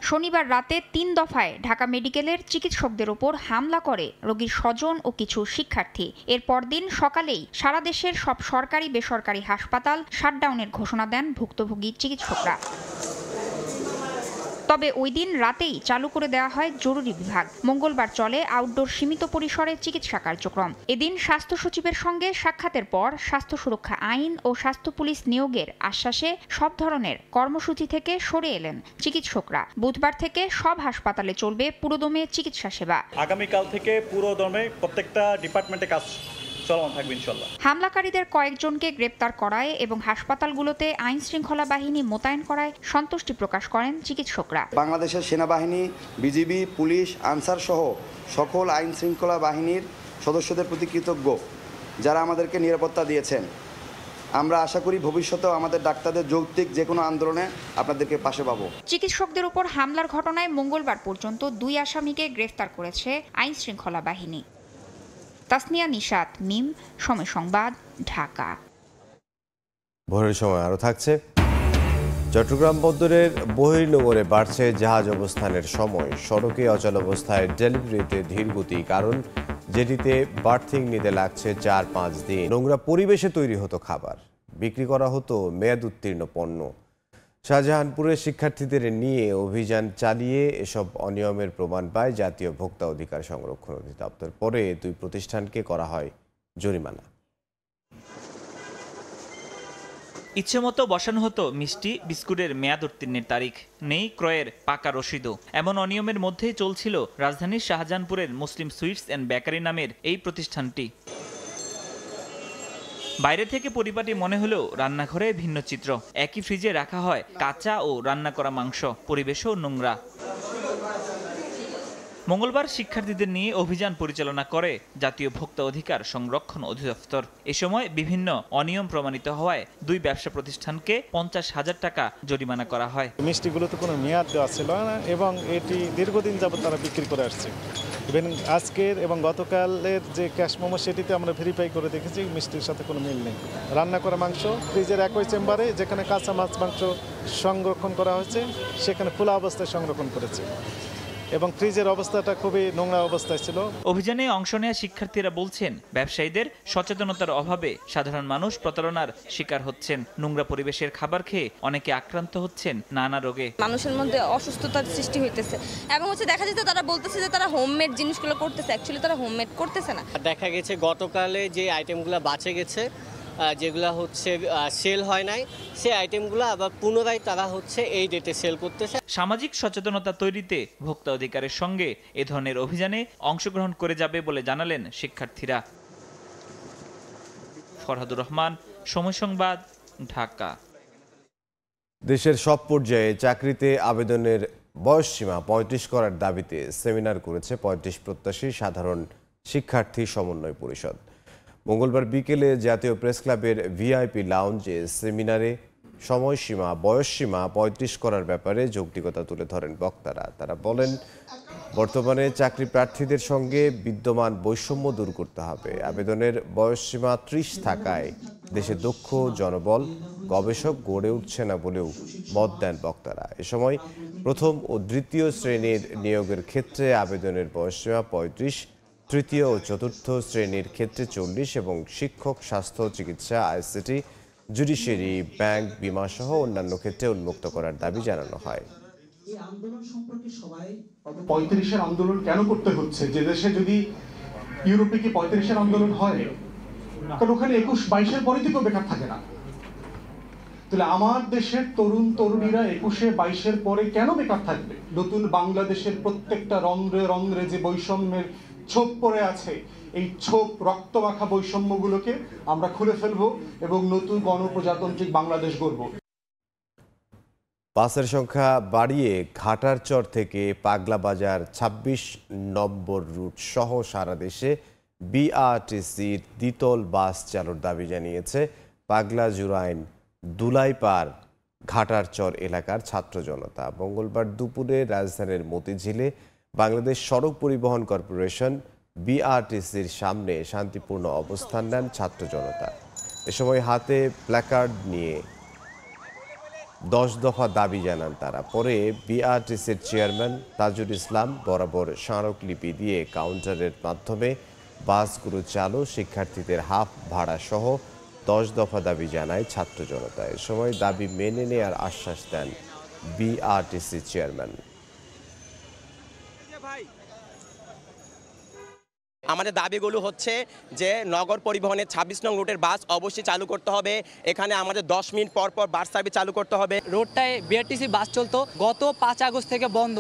শনিবার রাতে 3 দফায় ঢাকা মেডিকেলের চিকিৎসকদের ওপর হামলা করে রোগীর স্বজন ও কিছু শিক্ষার্থী। এর পরদিন সকালেই সারা দেশের সব সরকারি বেসরকারি হাসপাতাল শাটডাউনের ঘোষণা দেন ভুক্তভোগী চিকিৎসকরা। তবে ওই দিন রাতেই চালু করে দেওয়া হয় জরুরি বিভাগ। মঙ্গলবার চলে আউটডোর সীমিত পরিসরে চিকিৎসা কার্যক্রম। এদিন স্বাস্থ্য সচিবের সঙ্গে সাক্ষাতের পর স্বাস্থ্য সুরক্ষা আইন ও স্বাস্থ্য পুলিশ নিয়োগের আশ্বাসে সব ধরনের কর্মসূচি থেকে সরে এলেন চিকিৎসকরা। বুধবার থেকে সব হাসপাতালে চলবে পুরোদমে চিকিৎসা সেবা। আগামীকাল থেকে পুরোদমে প্রত্যেকটা ডিপার্টমেন্টে কাজ চলমান থাকবে ইনশাআল্লাহ। হামলাকারীদের কয়েকজনকে গ্রেপ্তার করায় এবং হাসপাতালগুলোতে আইন শৃঙ্খলা বাহিনী মোতায়েন করায় সন্তুষ্টি প্রকাশ করেন চিকিৎসকরা। বাংলাদেশের সেনাবাহিনী, বিজিবি, পুলিশ, আনসার সহ সকল আইন শৃঙ্খলা বাহিনীর সদস্যদের প্রতি কৃতজ্ঞ, যারা আমাদেরকে নিরাপত্তা দিয়েছেন। আমরা আশা করি ভবিষ্যতেও আমাদের ডাক্তারদের যৌক্তিক যে কোনো আন্দোলনে আপনাদেরকে পাশে পাবো। চিকিৎসকদের উপর হামলার ঘটনায় মঙ্গলবার পর্যন্ত 2 আসামিকে গ্রেফতার করেছে আইন শৃঙ্খলা বাহিনী। তাসনিয়া নিশাত, মিম, সময় সংবাদ, ঢাকা। ভোরের সময় আরও থাকছে। চট্টগ্রাম বন্দরের বহির্নোঙরে বাড়ছে জাহাজ অবস্থানের সময়। সড়কে অচল অবস্থায় ডেলিভারিতে ধীরগতি, কারণ যেটিতে বার্থিং নিতে লাগছে 4-5 দিন। নোংরা পরিবেশে তৈরি হতো খাবার, বিক্রি করা হতো মেয়াদ উত্তীর্ণ পণ্য। শাহজাহানপুরের শিক্ষার্থীদের নিয়ে অভিযান চালিয়ে এসব অনিয়মের প্রমাণ পায় জাতীয় ভোক্তা অধিকার সংরক্ষণ অধিদপ্তর। পরে 2 প্রতিষ্ঠানকে করা হয় জরিমানা। ইচ্ছেমতো বসানো হতো মিষ্টি বিস্কুটের মেয়াদ উত্তীর্ণের তারিখ, নেই ক্রয়ের পাকা রসিদও। এমন অনিয়মের মধ্যেই চলছিল রাজধানীর শাহজাহানপুরের মুসলিম সুইটস অ্যান্ড বেকারি নামের এই প্রতিষ্ঠানটি। বাইরে থেকে পরিপাটি মনে হলেও রান্নাঘরে ভিন্ন চিত্র। একই ফ্রিজে রাখা হয় কাঁচা ও রান্না করা মাংস, পরিবেশও নোংরা। মঙ্গলবার শিক্ষার্থীদের নিয়ে অভিযান পরিচালনা করে জাতীয় ভোক্তা অধিকার সংরক্ষণ অধিদপ্তর। এ সময় বিভিন্ন অনিয়ম প্রমাণিত হওয়ায় 2 ব্যবসা প্রতিষ্ঠানকে 50,000 টাকা জরিমানা করা হয়। মিষ্টিগুলোতে কোনো মেয়াদ দেওয়া ছিল না এবং এটি দীর্ঘদিন যাবত তারা বিক্রি করে আসছে। ইভেন আজকের এবং গতকালের যে ক্যাশ মোমো, সেটিতে আমরা ভেরিফাই করে দেখেছি মিষ্টির সাথে কোনো মিল নেই। রান্না করা মাংস ফ্রিজের একই চেম্বারে, যেখানে কাঁচা মাছ মাংস সংরক্ষণ করা হয়েছে সেখানে খোলা অবস্থায় সংরক্ষণ করেছে এবং ফ্রিজের অবস্থাটা খুবই নোংরা অবস্থায় ছিল। অভিযানে অংশ নেওয়া শিক্ষার্থীরা বলছেন, ব্যবসায়ীদের সচেতনতার অভাবে সাধারণ মানুষ প্রতারণার শিকার হচ্ছেন। নোংরা পরিবেশের খাবার খেয়ে অনেকে আক্রান্ত হচ্ছেন নানা রোগে। মানুষের মধ্যে অসুস্থতার সৃষ্টি হইতেছে এবং দেখা যাচ্ছে তারা বলতেছে যে তারা হোমমেড জিনিসগুলো করতেছে, অ্যাকচুয়ালি তারা হোমমেড করতেছে না। দেখা গেছে গতকালে যে আইটেমগুলো বাঁচে গেছে, যেগুলো হচ্ছে সেল হয় নাই, সেই আইটেমগুলো আবার পুনরায় তারা হচ্ছে এই ডেটে সেল করতেছে। সামাজিক সচেতনতা তৈরিতে ভোক্তা অধিকারের সঙ্গে এ ধরনের অভিযানে অংশগ্রহণ করে যাবে বলে জানালেন শিক্ষার্থীরা। ফরহাদুর রহমান, সময় সংবাদ, ঢাকা। দেশের সব পর্যায়ে চাকরিতে আবেদনের বয়সসীমা 35 করার দাবিতে সেমিনার করেছে 35 প্রত্যাশী সাধারণ শিক্ষার্থী সমন্বয় পরিষদ। মঙ্গলবার বিকেলে জাতীয় প্রেস ক্লাবের ভিআইপি লাউঞ্জে সেমিনারে বয়সসীমা 35 করার ব্যাপারে যৌক্তিকতা তুলে ধরেন বক্তারা। তারা বলেন, বর্তমানে চাকরি প্রার্থীদের সঙ্গে বিদ্যমান বৈষম্য দূর করতে হবে। আবেদনের বয়সসীমা 30 থাকায় দেশে দক্ষ জনবল গবেষক গড়ে উঠছে না বলেও মত দেন বক্তারা। এ সময় প্রথম ও দ্বিতীয় শ্রেণীর নিয়োগের ক্ষেত্রে আবেদনের বয়সসীমা 35, তৃতীয় ও চতুর্থ শ্রেণীর ক্ষেত্রে 40 এবং শিক্ষক, স্বাস্থ্য, চিকিৎসা, আইসিটি, জুডিশিয়ারি, ব্যাংক, বিমা সহ অন্যান্য ক্ষেত্রে উন্মুক্ত করার দাবি জানানো হয়। 35-এর আন্দোলন কেন করতে হচ্ছে? যে দেশে যদি ইউরোপে কি 35-এর আন্দোলন হয়, কারণ ওখানে 21-22-এর পরে থেকেও বেকার থাকে না। তাহলে আমার দেশের তরুণ তরুণীরা 21-22-এর পরে কেন বেকার থাকবে? নতুন বাংলাদেশের প্রত্যেকটা রন্ধ্রে যে বৈষম্যের ছোপ পড়ে আছে, এই ছোপ রক্তমাখা বৈষম্যগুলোকে আমরা খুলে ফেলবো এবং নতুন গণপ্রজাতান্ত্রিক বাংলাদেশ গড়ব। বাসের সংখ্যা বাড়িয়ে ঘাটারচর থেকে পাগলা বাজার 26 নম্বর রুট সহ সারা দেশে বিআরটিসির দ্বিতল বাস চালুর দাবি জানিয়েছে পাগলা জুরাইন দুলাইপাড় ঘাটারচর এলাকার ছাত্র জনতা। মঙ্গলবার দুপুরে রাজধানীর মতিঝিলে বাংলাদেশ সড়ক পরিবহন কর্পোরেশন বিআরটিসির সামনে শান্তিপূর্ণ অবস্থান নেন ছাত্র জনতা। এ সময় হাতে প্ল্যাকার্ড নিয়ে 10 দফা দাবি জানান তারা। পরে বিআরটিসির চেয়ারম্যান তাজুল ইসলাম বরাবর স্মারকলিপি দিয়ে কাউন্টারের মাধ্যমে বাসগুলো চালু, শিক্ষার্থীদের হাফ ভাড়া সহ 10 দফা দাবি জানায় ছাত্র জনতা। এ সময় দাবি মেনে নেওয়ার আশ্বাস দেন বিআরটিসি চেয়ারম্যান। আমাদের দাবিগুলো হচ্ছে যে নগর পরিবহনের 26 নং রুটের বাস অবশ্যই চালু করতে হবে। এখানে আমাদের 10 মিনিট পর পর বাস সার্ভিস চালু করতে হবে। রোডটায় বিআরটিসি বাস চলতো, গত 5 আগস্ট থেকে বন্ধ,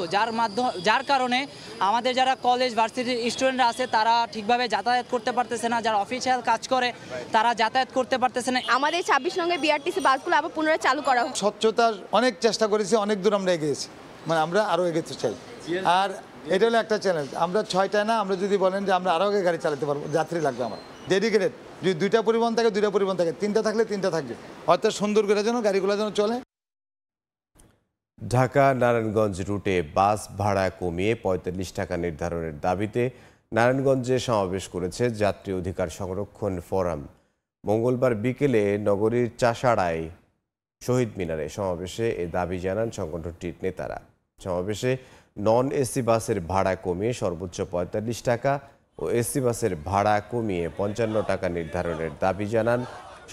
যার কারণে আমাদের যারা কলেজ ভার্সিটির স্টুডেন্টরা আছে তারা ঠিকভাবে যাতায়াত করতে পারতেছে না, যারা অফিসিয়াল কাজ করে তারা যাতায়াত করতে পারতেছে না। আমাদের 26 নং বিআরটিসি বাসগুলো আবার পুনরায় চালু করা হোক। স্বচ্ছতার অনেক চেষ্টা করেছি, অনেক দূর আমরা এগিয়েছি, মানে আমরা আরও এগোতে চাই। আর এটা হলো একটা চ্যালেঞ্জ। আমরা 6টায় না, আমরা যদি বলেন যে আমরা আরও আগে গাড়ি চালাতে পারবো, যাত্রী লাগবে আমার ডেডিকেটেড। যদি 2টা পরিবহন থাকে 2টা পরিবহন থাকে, 3টা থাকলে 3টা থাকবে, অর্থাৎ সুন্দর করে যেন গাড়িগুলো যেন চলে। ঢাকা নারায়ণগঞ্জ রুটে বাস ভাড়া কমিয়ে 45 টাকা নির্ধারণের দাবিতে নারায়ণগঞ্জে সমাবেশ করেছে যাত্রী অধিকার সংরক্ষণ ফোরাম। মঙ্গলবার বিকেলে নগরীর চাষাড়ায় শহীদ মিনারে সমাবেশে এ দাবি জানান সংগঠনটির নেতারা। সমাবেশে নন এসি বাসের ভাড়া কমিয়ে সর্বোচ্চ 45 টাকা ও এসি বাসের ভাড়া কমিয়ে 55 টাকা নির্ধারণের দাবি জানান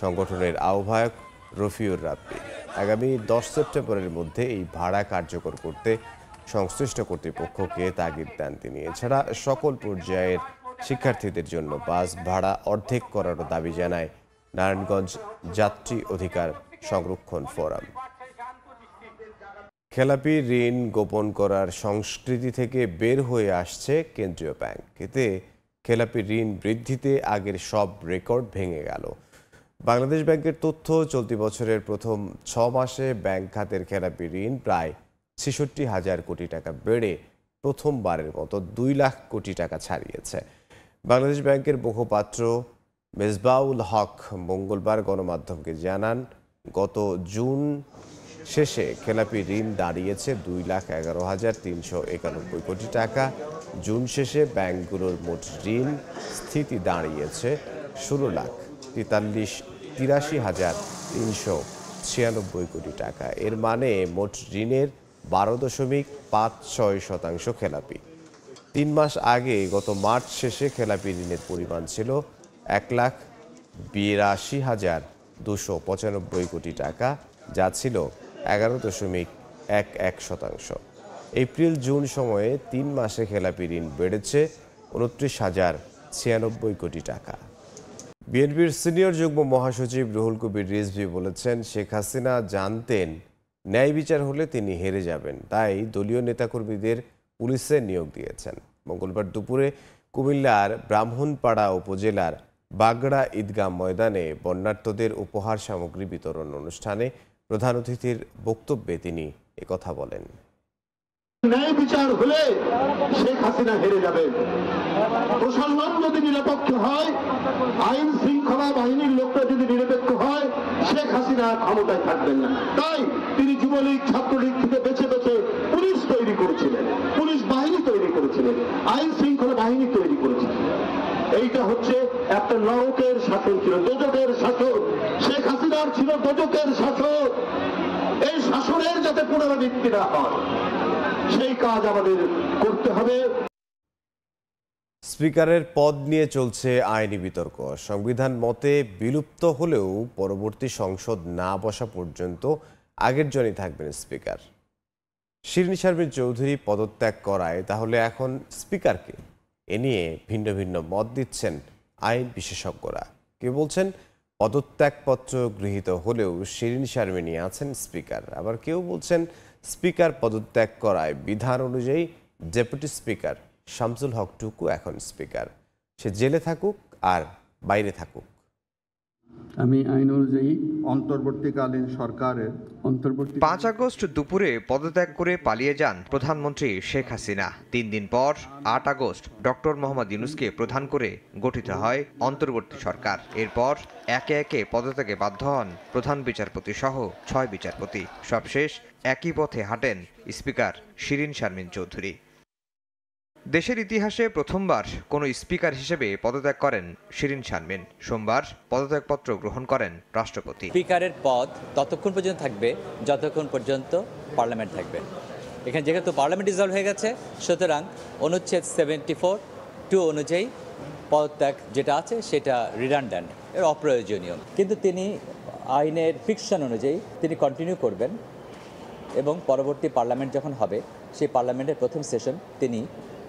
সংগঠনের আহ্বায়ক রফিউর রাব্বি। আগামী 10 সেপ্টেম্বরের মধ্যে এই ভাড়া কার্যকর করতে সংশ্লিষ্ট কর্তৃপক্ষকে তাগিদ দেন তিনি। এছাড়া সকল পর্যায়ের শিক্ষার্থীদের জন্য বাস ভাড়া অর্ধেক করারও দাবি জানায় নারায়ণগঞ্জ যাত্রী অধিকার সংরক্ষণ ফোরাম। খেলাপি ঋণ গোপন করার সংস্কৃতি থেকে বের হয়ে আসছে কেন্দ্রীয় ব্যাংক। এতে খেলাপি ঋণ বৃদ্ধিতে আগের সব রেকর্ড ভেঙে গেল। বাংলাদেশ ব্যাংকের তথ্য, চলতি বছরের প্রথম 6 মাসে ব্যাংক খাতের খেলাপি ঋণ প্রায় 66,000 কোটি টাকা বেড়ে প্রথমবারের মতো 2 লাখ কোটি টাকা ছাড়িয়েছে। বাংলাদেশ ব্যাংকের মুখপাত্র মেজবাউল হক মঙ্গলবার গণমাধ্যমকে জানান, গত জুন শেষে খেলাপি ঋণ দাঁড়িয়েছে 2,11,391 কোটি টাকা। জুন শেষে ব্যাংকগুলোর মোট ঋণ স্থিতি দাঁড়িয়েছে 16,83,396 কোটি টাকা। এর মানে মোট ঋণের 12.56% খেলাপি। 3 মাস আগে গত মার্চ শেষে খেলাপি ঋণের পরিমাণ ছিল 1,82,295 কোটি টাকা, যা ছিল 11.11%। এপ্রিল জুন সময়ে 3 মাসে খেলাপি ঋণ বেড়েছে 29,096 কোটি টাকা। বিএনপির সিনিয়র যুগ্ম মহাসচিব রুহুল কবির রিজভী বলেছেন, শেখ হাসিনা জানতেন ন্যায় বিচার হলে তিনি হেরে যাবেন, তাই দলীয় নেতাকর্মীদের পুলিশে নিয়োগ দিয়েছেন। মঙ্গলবার দুপুরে কুমিল্লার ব্রাহ্মণপাড়া উপজেলার বাগড়া ঈদগাহ ময়দানে বন্যার্তদের উপহার সামগ্রী বিতরণ অনুষ্ঠানে প্রধান অতিথির বক্তব্যে তিনি একথা বলেন। ন্যায় বিচার হলে শেখ হাসিনা হেরে যাবে। প্রশাসন যদি নিরপেক্ষ হয়, আইন শৃঙ্খলা বাহিনীর লোকরা যদি নিরপেক্ষ হয়, শেখ হাসিনা ক্ষমতায় থাকবেন না। তাই তিনি যুবলীগ ছাত্রলীগ থেকে বেছে বেছে পুলিশ তৈরি করেছিলেন, পুলিশ বাহিনী তৈরি করেছিলেন, আইন শৃঙ্খলা বাহিনী তৈরি করেছিলেন। এইটা হচ্ছে একটা নরকের শাসন ছিল, দোজকের শাসন। শেখ হাসিনার ছিল দোজকের শাসন। এই শাসনের যাতে পুনরাবৃত্তি না হয়, সেই কাজ আমাদের করতে হবে। স্পিকারের পদ নিয়ে চলছে আইনি বিতর্ক। সংবিধান মতে বিলুপ্ত হলেও পরবর্তী সংসদ না বসা পর্যন্ত আগের জনই থাকবেন স্পিকার। শিরিন শারমিন চৌধুরী পদত্যাগ করায় তাহলে এখন স্পিকারকে, এ নিয়ে ভিন্ন ভিন্ন মত দিচ্ছেন আইন বিশেষজ্ঞরা। কেউ বলছেন পদত্যাগপত্র গৃহীত হলেও শিরিন শারমিনই আছেন স্পিকার, আবার কেউ বলছেন স্পিকার পদত্যাগ করায় বিধান অনুযায়ী ডেপুটি স্পিকার শামসুল হক টুকু এখন স্পিকার, সে জেলে থাকুক আর বাইরে থাকুক। আমি আইন অনুযায়ী অন্তর্বর্তীকালীন সরকারের 5 আগস্ট দুপুরে পদত্যাগ করে পালিয়ে যান প্রধানমন্ত্রী শেখ হাসিনা। 3 দিন পর 8 আগস্ট ডক্টর মোহাম্মদ ইউনূসকে প্রধান করে গঠিত হয় অন্তর্বর্তী সরকার। এরপর একে একে পদত্যাগে বাধ্য হন প্রধান বিচারপতি সহ 6 বিচারপতি। সবশেষ একই পথে হাঁটেন স্পিকার শিরিন শারমিন চৌধুরী। দেশের ইতিহাসে প্রথমবার কোনো স্পিকার হিসেবে পদত্যাগ করেন শিরিন শারমিন। সোমবার পদত্যাগপত্র গ্রহণ করেন রাষ্ট্রপতি। স্পিকারের পদ ততক্ষণ পর্যন্ত থাকবে যতক্ষণ পর্যন্ত পার্লামেন্ট থাকবে। এখানে যেহেতু পার্লামেন্ট ডিসলভ হয়ে গেছে, সুতরাং অনুচ্ছেদ 74(2) অনুযায়ী পদত্যাগ যেটা আছে সেটা রিডান্ডেন্ট, এর অপ্রয়োজনীয়। কিন্তু তিনি আইনের ফিকশন অনুযায়ী তিনি কন্টিনিউ করবেন এবং পরবর্তী পার্লামেন্ট যখন হবে সেই পার্লামেন্টের প্রথম সেশন তিনি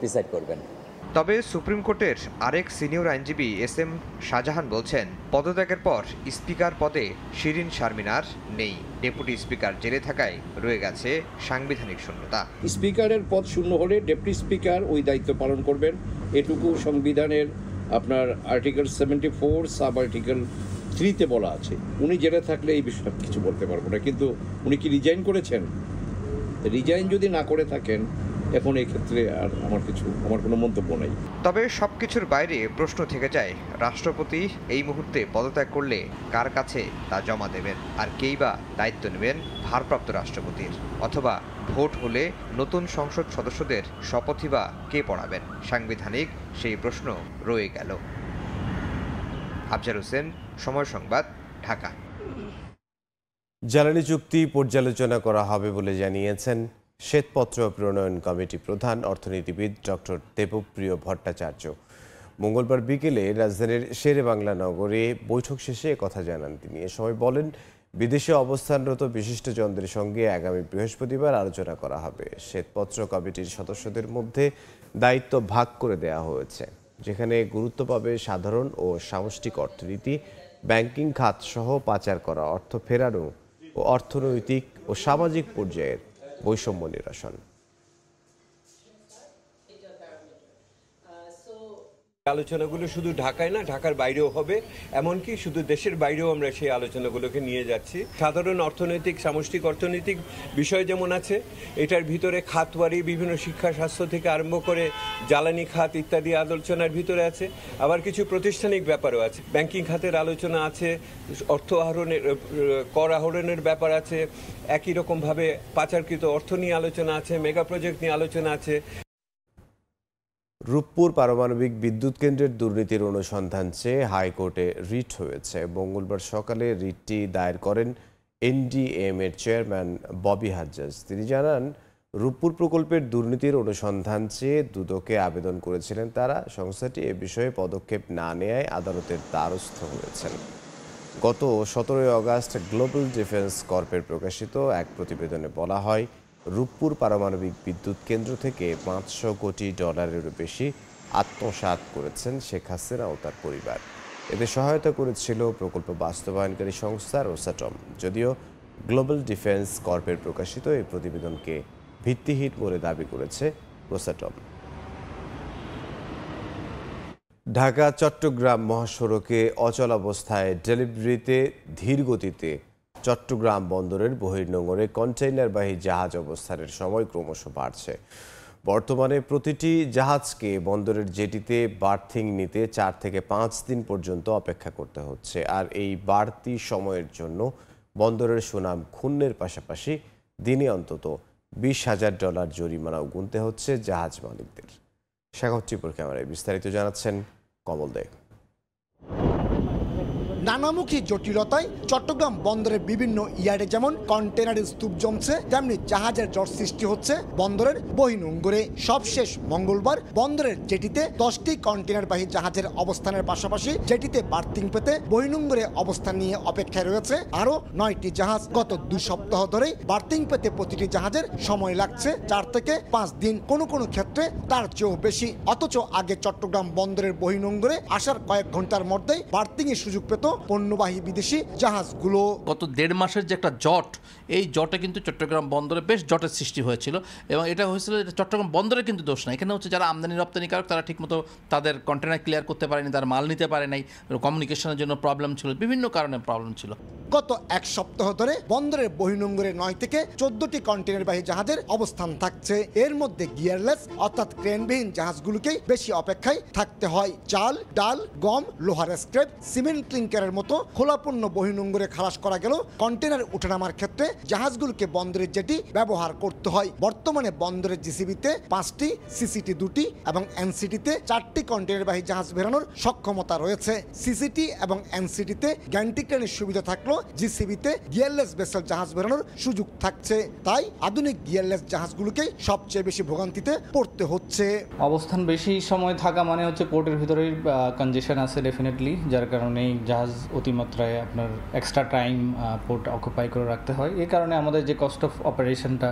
ডিসাইড করবেন। তবে সুপ্রিম কোর্টের আরেক সিনিয়র আইনজীবী SM শাহজাহান বলছেন, পদত্যাগের পর স্পিকার পদে শিরিন শারমিন আর নেই। ডেপুটি স্পিকার জেলে থাকায় রয়ে গেছে সাংবিধানিক শূন্যতা। স্পিকারের পদ শূন্য হলে ডেপুটি স্পিকার ওই দায়িত্ব পালন করবেন, এটুকু সংবিধানের আপনার আর্টিকেল 74 সাব আর্টিকেল 3-তে বলা আছে। উনি জেলে থাকলে এই বিষয়ে কিছু বলতে পারবো না। কিন্তু উনি কি রিজাইন করেছেন? রিজাইন যদি না করে থাকেন, এখন এই ক্ষেত্রে আর আমার কোনো মন্তব্য নেই। তবে সবকিছুর বাইরে প্রশ্ন থেকে যায়, রাষ্ট্রপতি এই মুহূর্তে পদত্যাগ করলে কার কাছে তা জমা দেবেন, আর কেই বা দায়িত্ব নেবেন ভারপ্রাপ্ত রাষ্ট্রপতির? অথবা ভোট হলে নতুন সংসদ সদস্যদের শপথই বা কে পড়াবেন? সাংবিধানিক সেই প্রশ্ন রয়ে গেল। আফজাল হোসেন, সময় সংবাদ, ঢাকা। জ্বালানি চুক্তি পর্যালোচনা করা হবে বলে জানিয়েছেন শ্বেতপত্র প্রণয়ন কমিটি প্রধান অর্থনীতিবিদ ডক্টর দেবপ্রিয় ভট্টাচার্য। মঙ্গলবার বিকেলে রাজধানীর শেরেবাংলা নগরে বৈঠক শেষে কথা জানান তিনি। এ সময় বলেন, বিদেশে অবস্থানরত বিশিষ্টজনদের সঙ্গে আগামী বৃহস্পতিবার আলোচনা করা হবে। শ্বেতপত্র কমিটির সদস্যদের মধ্যে দায়িত্ব ভাগ করে দেওয়া হয়েছে, যেখানে গুরুত্ব পাবে সাধারণ ও সামষ্টিক অর্থনীতি, ব্যাংকিং খাত সহ পাচার করা অর্থ ফেরানো ও অর্থনৈতিক ও সামাজিক পর্যায়ের বৈষম্য নিরসন। আলোচনাগুলো শুধু ঢাকায় না, ঢাকার বাইরেও হবে, এমনকি শুধু দেশের বাইরেও আমরা সেই আলোচনাগুলোকে নিয়ে যাচ্ছি। সাধারণ অর্থনৈতিক, সামষ্টিক অর্থনৈতিক বিষয় যেমন আছে, এটার ভিতরে খাতওয়ারি বিভিন্ন শিক্ষা, স্বাস্থ্য থেকে আরম্ভ করে জ্বালানি খাত ইত্যাদি আলোচনার ভিতরে আছে। আবার কিছু প্রাতিষ্ঠানিক ব্যাপারও আছে, ব্যাংকিং খাতের আলোচনা আছে, অর্থ আহরণের, কর আহরণের ব্যাপার আছে, একই রকমভাবে পাচারকৃত অর্থ নিয়ে আলোচনা আছে, মেগা প্রজেক্ট নিয়ে আলোচনা আছে। রূপপুর পারমাণবিক বিদ্যুৎ কেন্দ্রের দুর্নীতির অনুসন্ধান চেয়ে হাইকোর্টে রিট হয়েছে। মঙ্গলবার সকালে রিটটি দায়ের করেন NDM এর চেয়ারম্যান ববি হাজ্জাজ। তিনি জানান, রূপপুর প্রকল্পের দুর্নীতির অনুসন্ধান চেয়ে দুদকে আবেদন করেছিলেন তারা। সংস্থাটি এ বিষয়ে পদক্ষেপ না নেয়ায় আদালতের দ্বারস্থ হয়েছেন। গত 17 আগস্ট গ্লোবাল ডিফেন্স কর্পের প্রকাশিত এক প্রতিবেদনে বলা হয়, রূপপুর পারমাণবিক বিদ্যুৎ কেন্দ্র থেকে $500 কোটি বেশি আত্মসাৎ করেছেন শেখ হাসিনা ও তার পরিবার। এতে সহায়তা করেছিল প্রকল্প বাস্তবায়নকারী সংস্থা রোসাটম। যদিও গ্লোবাল ডিফেন্স কর্পের প্রকাশিত এই প্রতিবেদনকে ভিত্তিহীন বলে দাবি করেছে রোসাটম। ঢাকা চট্টগ্রাম মহাসড়কে অচলাবস্থায় ডেলিভারিতে ধীর গতিতে চট্টগ্রাম বন্দরের বহির্নোঙরে কন্টেইনারবাহী জাহাজ অবস্থানের সময় ক্রমশ বাড়ছে। বর্তমানে প্রতিটি জাহাজকে বন্দরের জেটিতে বার্থিং নিতে 4 থেকে 5 দিন পর্যন্ত অপেক্ষা করতে হচ্ছে। আর এই বাড়তি সময়ের জন্য বন্দরের সুনাম ক্ষুণ্ণের পাশাপাশি দিনে অন্তত $20,000 জরিমানাও গুনতে হচ্ছে জাহাজ মালিকদের। স্বাগত ত্রিপুর ক্যামেরায় বিস্তারিত জানাচ্ছেন কমল দে। নানামুখী জটিলতায় চট্টগ্রাম বন্দরের বিভিন্ন ইয়ার্ডে যেমন কন্টেনারের স্তূপ জমছে, তেমনি জাহাজের জট সৃষ্টি হচ্ছে বন্দরের বহির্নোঙরে। সবশেষ মঙ্গলবার বন্দরের জেটিতে 10টি কন্টেনারবাহী জাহাজের অবস্থানের পাশাপাশি জেটিতে বার্থিং পেতে বহির্নোঙরে অবস্থান নিয়ে অপেক্ষায় রয়েছে আরও 9টি জাহাজ। গত 2 সপ্তাহ ধরেই বার্থিং পেতে প্রতিটি জাহাজের সময় লাগছে 4 থেকে 5 দিন, কোনো কোনো ক্ষেত্রে তার চেয়েও বেশি। অথচ আগে চট্টগ্রাম বন্দরের বহির্নোঙরে আসার কয়েক ঘন্টার মধ্যেই বার্থিংয়ের সুযোগ পেত পণ্যবাহী বিদেশি জাহাজগুলো। গত 1.5 মাসের যে একটা জট, এই জটে কিন্তু চট্টগ্রাম বন্দরে বেশ জটের সৃষ্টি হয়েছিল এবং এটা হয়েছিল চট্টগ্রাম বন্দরে কিন্তু দোষ না। এখানে হচ্ছে যারা আমদানি রপ্তানিকারক তারা ঠিকমতো তাদের কন্টেনার ক্লিয়ার করতে পারেনি, তার মাল নিতে পারে নাই, কমিউনিকেশনের জন্য প্রবলেম ছিল, বিভিন্ন কারণে প্রবলেম ছিল। গত 1 সপ্তাহ ধরে বন্দরের বহির্নোঙরে 9 থেকে 14টি কন্টেনারবাহী জাহাজের অবস্থান থাকছে। এর মধ্যে গিয়ারলেস অর্থাৎ ক্রেনবিহীন জাহাজগুলোকেই বেশি অপেক্ষায় থাকতে হয়। চাল, ডাল, গম, লোহার স্ক্র্যাপ, সিমেন্ট ক্লিংকের প্রথমবারের মতো খোলাপূর্ণ বহির্নোঙরে খালাস করা গেল কন্টেনার উঠানামার ক্ষেত্রে জাহাজগুলোকে বন্দরের জেটি ব্যবহার করতে হয়। বর্তমানে বন্দরের জিসিবিতে 5টি, সিসিটি 2টি এবং এনসিটিতে 4টি কন্টেনারবাহী জাহাজ বেরানোর সক্ষমতা রয়েছে। সিসিটি এবং এনসিটিতে গ্যান্টি ক্রেনের সুবিধা থাকলেও জিসিবিতে গিয়ারলেস ভেসেল জাহাজ বেরানোর সুযোগ থাকছে। তাই আধুনিক গিয়ারলেস জাহাজগুলোকে সবচেয়ে বেশি ভোগান্তিতে পড়তে হচ্ছে। অবস্থান বেশি সময় থাকা মানে হচ্ছে পোর্টের ভিতরে কনজেশন আছে ডেফিনেটলি, যার কারণে জাহাজ অতিমাত্রায় আপনার এক্সট্রা টাইম পোর্ট অকুপাই করে রাখতে হয়। এই কারণে আমাদের যে কস্ট অফ অপারেশনটা,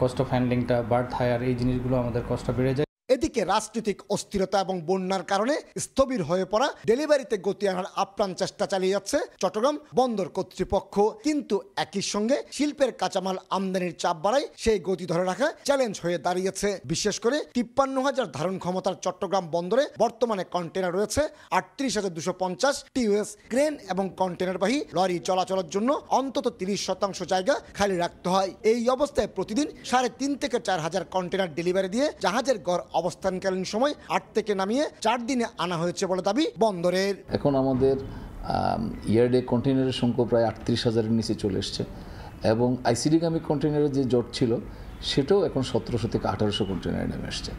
কস্ট অফ হ্যান্ডলিংটা, বার্থ হায়ার, এই জিনিসগুলো আমাদের কষ্ট বেড়ে যায়। এদিকে রাজনৈতিক অস্থিরতা এবং বন্যার কারণে স্থবির হয়ে পড়া ডেলিভারিতে গতি আনার আপ্রাণ চেষ্টা চালিয়ে যাচ্ছে চট্টগ্রাম বন্দর কর্তৃপক্ষ। কিন্তু একই সঙ্গে শিল্পের কাঁচামাল আমদানির চাপ বাড়ায় সেই গতি ধরে রাখা চ্যালেঞ্জ হয়ে দাঁড়িয়েছে। বিশেষ করে 53,000 ধারণ ক্ষমতার চট্টগ্রাম বন্দরে বর্তমানে কন্টেনার রয়েছে 38,250 টিউএস। ক্রেন এবং কন্টেনারবাহী লরি চলাচলের জন্য অন্তত 30% জায়গা খালি রাখতে হয়। এই অবস্থায় প্রতিদিন 3.5 থেকে 4,000 কন্টেনার ডেলিভারি দিয়ে জাহাজের গড় অবস্থানকালীন সময় 8 থেকে নামিয়ে 4 দিনে আনা হয়েছে বলে দাবি বন্দরের। এখন আমাদের ইয়ার্ডে কন্টেনারের সংখ্যা প্রায় 38,000-এর নিচে চলে এসছে এবং আইসিডিগামী কন্টেনারের যে জট ছিল সেটাও এখন 1700 থেকে 1800 কন্টেনারে নেমে আসছে।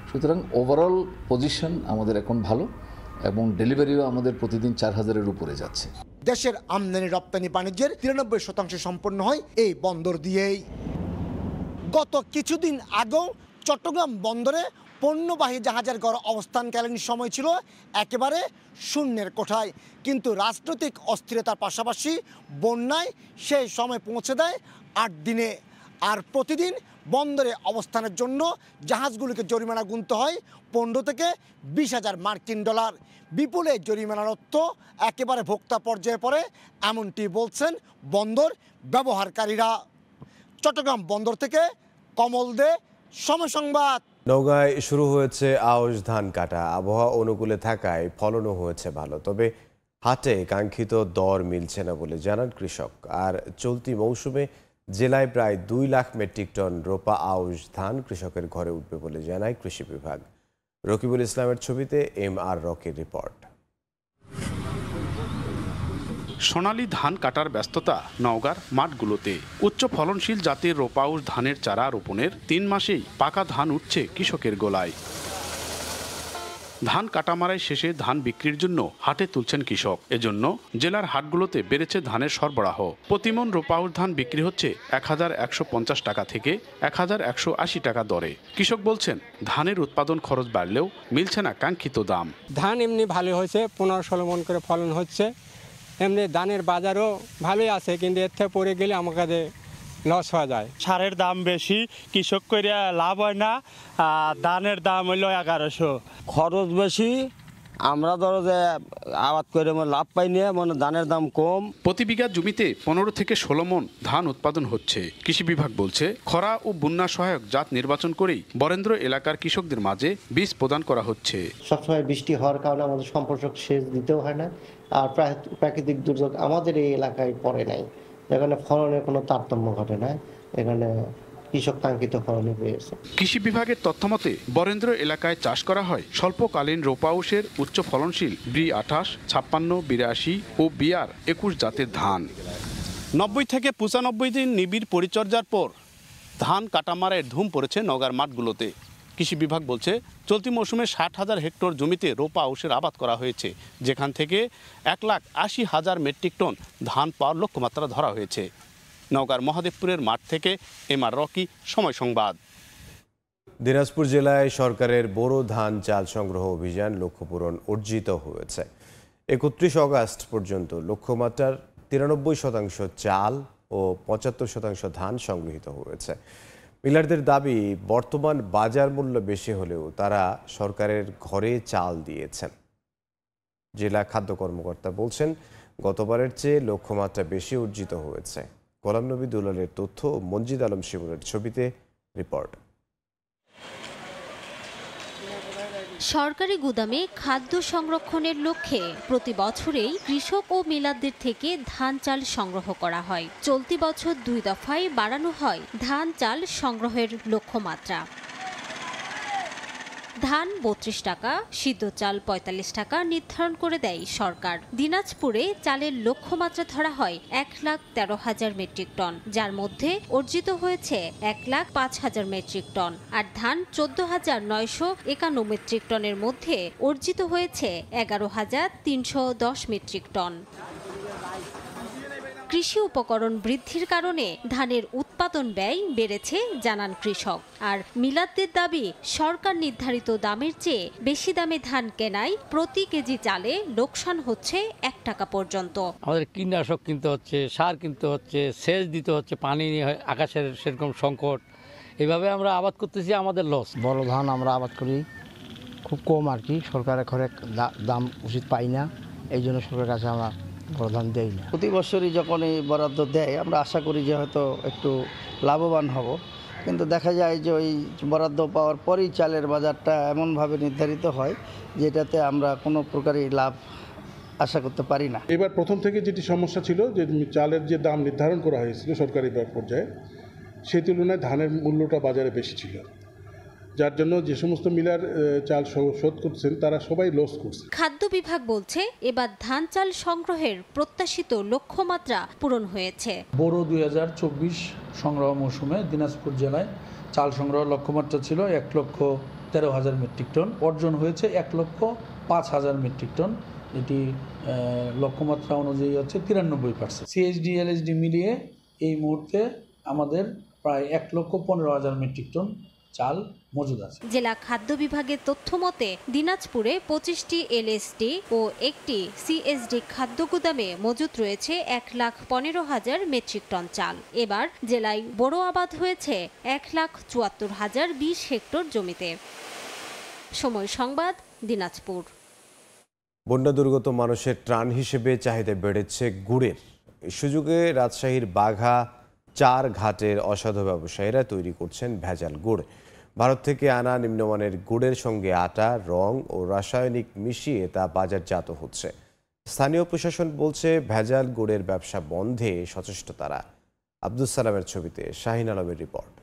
সুতরাং ওভারঅল পজিশন আমাদের এখন ভালো এবং ডেলিভারিও আমাদের প্রতিদিন 4000-এর উপরে যাচ্ছে। দেশের আমদানি রপ্তানি বাণিজ্যের 93% সম্পন্ন হয় এই বন্দর দিয়েই। গত কিছুদিন আগেও চট্টগ্রাম বন্দরে পণ্যবাহী জাহাজের গড় অবস্থানকালীন সময় ছিল একেবারে শূন্যের কোঠায়। কিন্তু রাজনৈতিক অস্থিরতার পাশাপাশি বন্যায় সেই সময় পৌঁছে দেয় 8 দিনে। আর প্রতিদিন বন্দরে অবস্থানের জন্য জাহাজগুলোকে জরিমানা গুনতে হয় 15 থেকে 20,000 মার্কিন ডলার। বিপুল এই জরিমানার অর্থ একেবারে ভোক্তা পর্যায়ে পড়ে, এমনটি বলছেন বন্দর ব্যবহারকারীরা। চট্টগ্রাম বন্দর থেকে কমল দে, সময় সংবাদ। নওগাঁয় শুরু হয়েছে আউশ ধান কাটা। আবহাওয়া অনুকূলে থাকায় ফলনও হয়েছে ভালো, তবে হাটে কাঙ্ক্ষিত দর মিলছে না বলে জানান কৃষক। আর চলতি মৌসুমে জেলায় প্রায় 2 লাখ মেট্রিক টন রোপা আউশ ধান কৃষকের ঘরে উঠবে বলে জানায় কৃষি বিভাগ। রকিবুল ইসলামের ছবিতে MR রকির রিপোর্ট। সোনালী ধান কাটার ব্যস্ততা নওগাঁর মাঠগুলোতে। উচ্চ ফলনশীল জাতের রোপাউশ ধানের চারা রোপণের 3 মাসেই পাকা ধান উঠছে কৃষকের গোলায়। ধান কাটামারাই শেষে ধান বিক্রির জন্য হাটে তুলছেন কৃষক। এজন্য জেলার হাটগুলোতে বেড়েছে ধানের সরবরাহ। প্রতিমন রোপাউশ ধান বিক্রি হচ্ছে 1150 টাকা থেকে 1180 টাকা দরে। কৃষক বলছেন ধানের উৎপাদন খরচ বাড়লেও মিলছে না কাঙ্ক্ষিত দাম। ধান এমনি ভালো হয়েছে, 15-16 মণ করে ফলন হচ্ছে। এমনি ধানের বাজারও ভালোই আছে, কিন্তু এর থেকে পরে গেলে আমাকে লস হয়ে যায়। সারের দাম বেশি, কৃষক করে লাভ হয় না। ধানের দাম হইল 1100। খরচ বেশি, আমরা ধরো যে আবাদ করে লাভ পাই না, মানে ধানের দাম কম। প্রতি বিঘা জমিতে 15 থেকে 16 মণ ধান উৎপাদন হচ্ছে। কৃষি বিভাগ বলছে খরা ও বন্যা সহায়ক জাত নির্বাচন করেই বরেন্দ্র এলাকার কৃষকদের মাঝে বীজ প্রদান করা হচ্ছে। সবসময় বৃষ্টি হওয়ার কারণে আমাদের সম্প্রসারক সেচ দিতেও হয় না, আর প্রাকৃতিক দুর্যোগ আমাদের এই এলাকায় পড়ে নাই, এখানে ফলনের কোনো তারতম্য ঘটে না, এখানে কৃষক কাঙ্ক্ষিত ফলন পেয়েছে। কৃষি বিভাগের তথ্যমতে বরেন্দ্র এলাকায় চাষ করা হয় স্বল্পকালীন রোপাউশের উচ্চ ফলনশীল B28, 56, 82 ও BR 21 জাতের ধান। 90 থেকে 95 দিন নিবিড় পরিচর্যার পর ধান কাটামারায় ধুম পড়েছে নওগাঁর মাঠগুলোতে। কৃষি বিভাগ বলছে চলতি মৌসুমে 60,000 হেক্টর জমিতে রোপা আউশের আবাদ করা হয়েছে, যেখান থেকে 1,80,000 মেট্রিক টন ধান পাওয়ার লক্ষ্যমাত্রা ধরা হয়েছে। নওগাঁর মহাদেবপুরের মাঠ থেকে MR রকি, সময় সংবাদ। দিনাজপুর জেলায় সরকারের বোরো ধান চাল সংগ্রহ অভিযান লক্ষ্য পূরণ অর্জিত হয়েছে। 31 অগাস্ট পর্যন্ত লক্ষ্যমাত্রার 93% চাল ও 75% ধান সংগৃহীত হয়েছে। মিলারদের দাবি, বর্তমান বাজার মূল্য বেশি হলেও তারা সরকারের ঘরে চাল দিয়েছেন। জেলা খাদ্য কর্মকর্তা বলছেন গতবারের চেয়ে লক্ষ্যমাত্রা বেশি অর্জিত হয়েছে। গোলাম নবী দুলালের তথ্য, মঞ্জিদ আলম শিমুলের ছবিতে রিপোর্ট। সরকারি গুদামে খাদ্য সংরক্ষণের লক্ষ্যে প্রতি বছরেই কৃষক ও মিলাদদের থেকে ধান চাল সংগ্রহ করা হয়। চলতি বছর 2 দফায় বাড়ানো হয় ধান চাল সংগ্রহের লক্ষ্যমাত্রা। ধান 32 টাকা, সিদ্ধ চাল 45 টাকা নির্ধারণ করে দেয় সরকার। দিনাজপুরে চালের লক্ষ্যমাত্রা ধরা হয় 1,13,000 মেট্রিক টন, যার মধ্যে অর্জিত হয়েছে 1,05,000 মেট্রিক টন, আর ধান 14,951 মেট্রিক টনের মধ্যে অর্জিত হয়েছে 11,310 মেট্রিক টন। কৃষি উপকরণ বৃদ্ধির কারণে ধানের উৎপাদন ব্যয় বেড়েছে জানান কৃষক। আর মিলাদদের দাবি, সরকার নির্ধারিত দামের চেয়ে বেশি দামে ধান কেনায় প্রতি কেজি চালে লোকসান হচ্ছে 1 টাকা পর্যন্ত। আমাদের কীটনাশক কিনতে হচ্ছে, সার কিনতে হচ্ছে, সেচ দিতে হচ্ছে, পানি আকাশের সেরকম সংকট, এভাবে আমরা আবাদ করতেছি, আমাদের লস। বড় ধান আমরা আবাদ করি খুব কম আর কি, সরকারের ঘরে দাম উচিত পাই না, এই জন্য সরকারের কাছে আমরা প্রধান দেই না। প্রতি বছরই যখন এই বরাদ্দ দেয় আমরা আশা করি যে হয়তো একটু লাভবান হব, কিন্তু দেখা যায় যে ওই বরাদ্দ পাওয়ার পরেই চালের বাজারটা এমনভাবে নির্ধারিত হয় যেটাতে আমরা কোনো প্রকারই লাভ আশা করতে পারি না। এবার প্রথম থেকে যেটি সমস্যা ছিল যে চালের যে দাম নির্ধারণ করা হয়েছিল সরকারি পর্যায়ে, সেই তুলনায় ধানের মূল্যটা বাজারে বেশি ছিল, যার জন্য যে সমস্ত মিলার চাল শোধ করছেন তারা সবাই লস করছে। খাদ্য বিভাগ বলছে এবার ধান চাল সংগ্রহের প্রত্যাশিত লক্ষ্যমাত্রা পূরণ হয়েছে। বোরো 2024 সংগ্রহ মৌসুমে দিনাজপুর জেলায় চাল সংগ্রহ লক্ষ্যমাত্রা ছিল 1,13,000 মেট্রিক টন, অর্জন হয়েছে 1,05,000 মেট্রিক টন। এটি লক্ষ্যমাত্রা অনুযায়ী হচ্ছে 93%। সিএসডি এলএসডি মিলিয়ে এই মুহূর্তে আমাদের প্রায় 1,15,000 মেট্রিক টন চাল মজুদ আছে। জেলা খাদ্য বিভাগের তথ্য মতে দিনাজপুরে 25টি এলএসডি ও একটি সিএসডি খাদ্য গুদামে মজুদ রয়েছে 1,15,000 মেট্রিক টন চাল। এবার জেলায় বড় আবাদ হয়েছে 1,74,020 হেক্টর জমিতে। সময় সংবাদ, দিনাজপুর। বন্যা দুর্গত মানুষের ত্রাণ হিসেবে চাহিদা বেড়েছে গুড়ের। এই সুযোগে রাজশাহীর বাঘা 4 ঘাটের অসাধু ব্যবসায়ীরা তৈরি করছেন ভেজাল গুড়। ভারত থেকে আনা নিম্নমানের গুড়ের সঙ্গে আটা, রং ও রাসায়নিক মিশিয়ে তা বাজারজাত হচ্ছে। স্থানীয় প্রশাসন বলছে ভেজাল গুড়ের ব্যবসা বন্ধে সচেষ্ট তারা। আব্দুস সালামের ছবিতে শাহিন আলমের রিপোর্ট।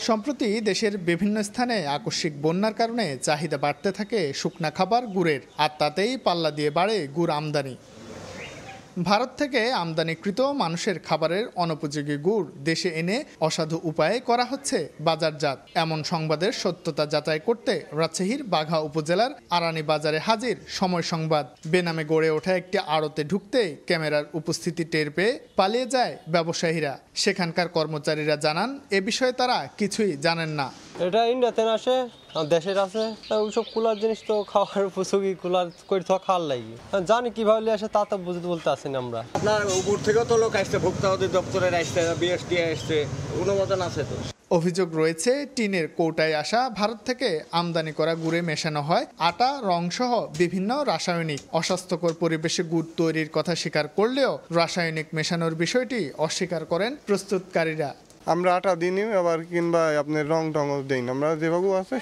সম্প্রতি দেশের বিভিন্ন স্থানে আকস্মিক বন্যার কারণে চাহিদা বাড়তে থাকে শুকনা খাবার গুড়ের, আর তাতেই পাল্লা দিয়ে বাড়ে গুড় আমদানি। ভারত থেকে আমদানিকৃত মানুষের খাবারের অনুপযোগী গুড় দেশে এনে অসাধু উপায়ে করা হচ্ছে বাজারজাত। এমন সংবাদের সত্যতা যাচাই করতে রাজশাহীর বাঘা উপজেলার আরানি বাজারে হাজির সময় সংবাদ। বেনামে গড়ে ওঠা একটি আড়তে ঢুকতেই ক্যামেরার উপস্থিতি টের পেয়ে পালিয়ে যায় ব্যবসায়ীরা। সেখানকার কর্মচারীরা জানান এ বিষয়ে তারা কিছুই জানেন না। এটা ইন্ডিয়াতে আসে, দেশের আছে, ওইসব কুলার জিনিস তো খাওয়ার উপযোগী, কুলার করে তো খাওয়ার লাগি জানি কিভাবে আসে তা তো বুঝতে বলতে আসেন আমরা। আপনার উপর থেকেও তো লোক আসছে, ভোক্তা অধিদপ্তরের আসছে, বিএসটি আসছে, অনুমোদন আছে তো। অভিযোগ রয়েছে টিনের কৌটায় আসা ভারত থেকে আমদানি করা গুড়ে মেশানো হয় আটা, রংসহ বিভিন্ন রাসায়নিক। অস্বাস্থ্যকর পরিবেশে গুড় তৈরির কথা স্বীকার করলেও রাসায়নিক মেশানোর বিষয়টি অস্বীকার করেন প্রস্তুতকারীরা। আমরা আটা দিই আবার কিংবা আপনার রং টংও দিই না, আমরা যেভাবে আছে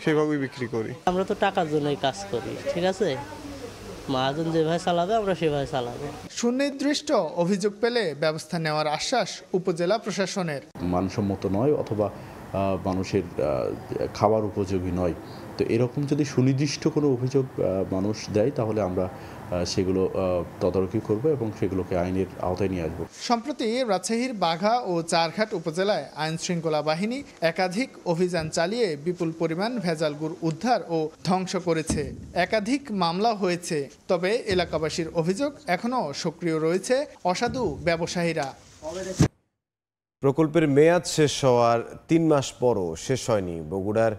সেভাবেই বিক্রি করি। আমরা তো টাকার জন্যই কাজ করি, ঠিক আছে, মহাজন যেভাবে চালাবে আমরা সেভাবে চালাবো। সুনির্দিষ্ট অভিযোগ পেলে ব্যবস্থা নেওয়ার আশ্বাস উপজেলা প্রশাসনের। মানসম্মত নয় অথবা মানুষের খাবার উপযোগী নয়, তো এরকম যদি সুনির্দিষ্ট কোনো অভিযোগ মানুষ দেয় তাহলে আমরা সেগুলো তদারকি করব এবং সেগুলোকে আইনের আওতায় নিয়ে আসবো। সম্প্রতি রাজশাহীর বাঘা ও চারঘাট উপজেলায় আইন শৃঙ্খলা বাহিনী একাধিক অভিযান চালিয়ে বিপুল পরিমাণ ভেজাল গুড় উদ্ধার ও ধ্বংস করেছে। একাধিক মামলা হয়েছে, তবে এলাকাবাসীর অভিযোগ এখনও সক্রিয় রয়েছে অসাধু ব্যবসায়ীরা। প্রকল্পের মেয়াদ শেষ হওয়ার 3 মাস পরও শেষ হয়নি বগুড়ার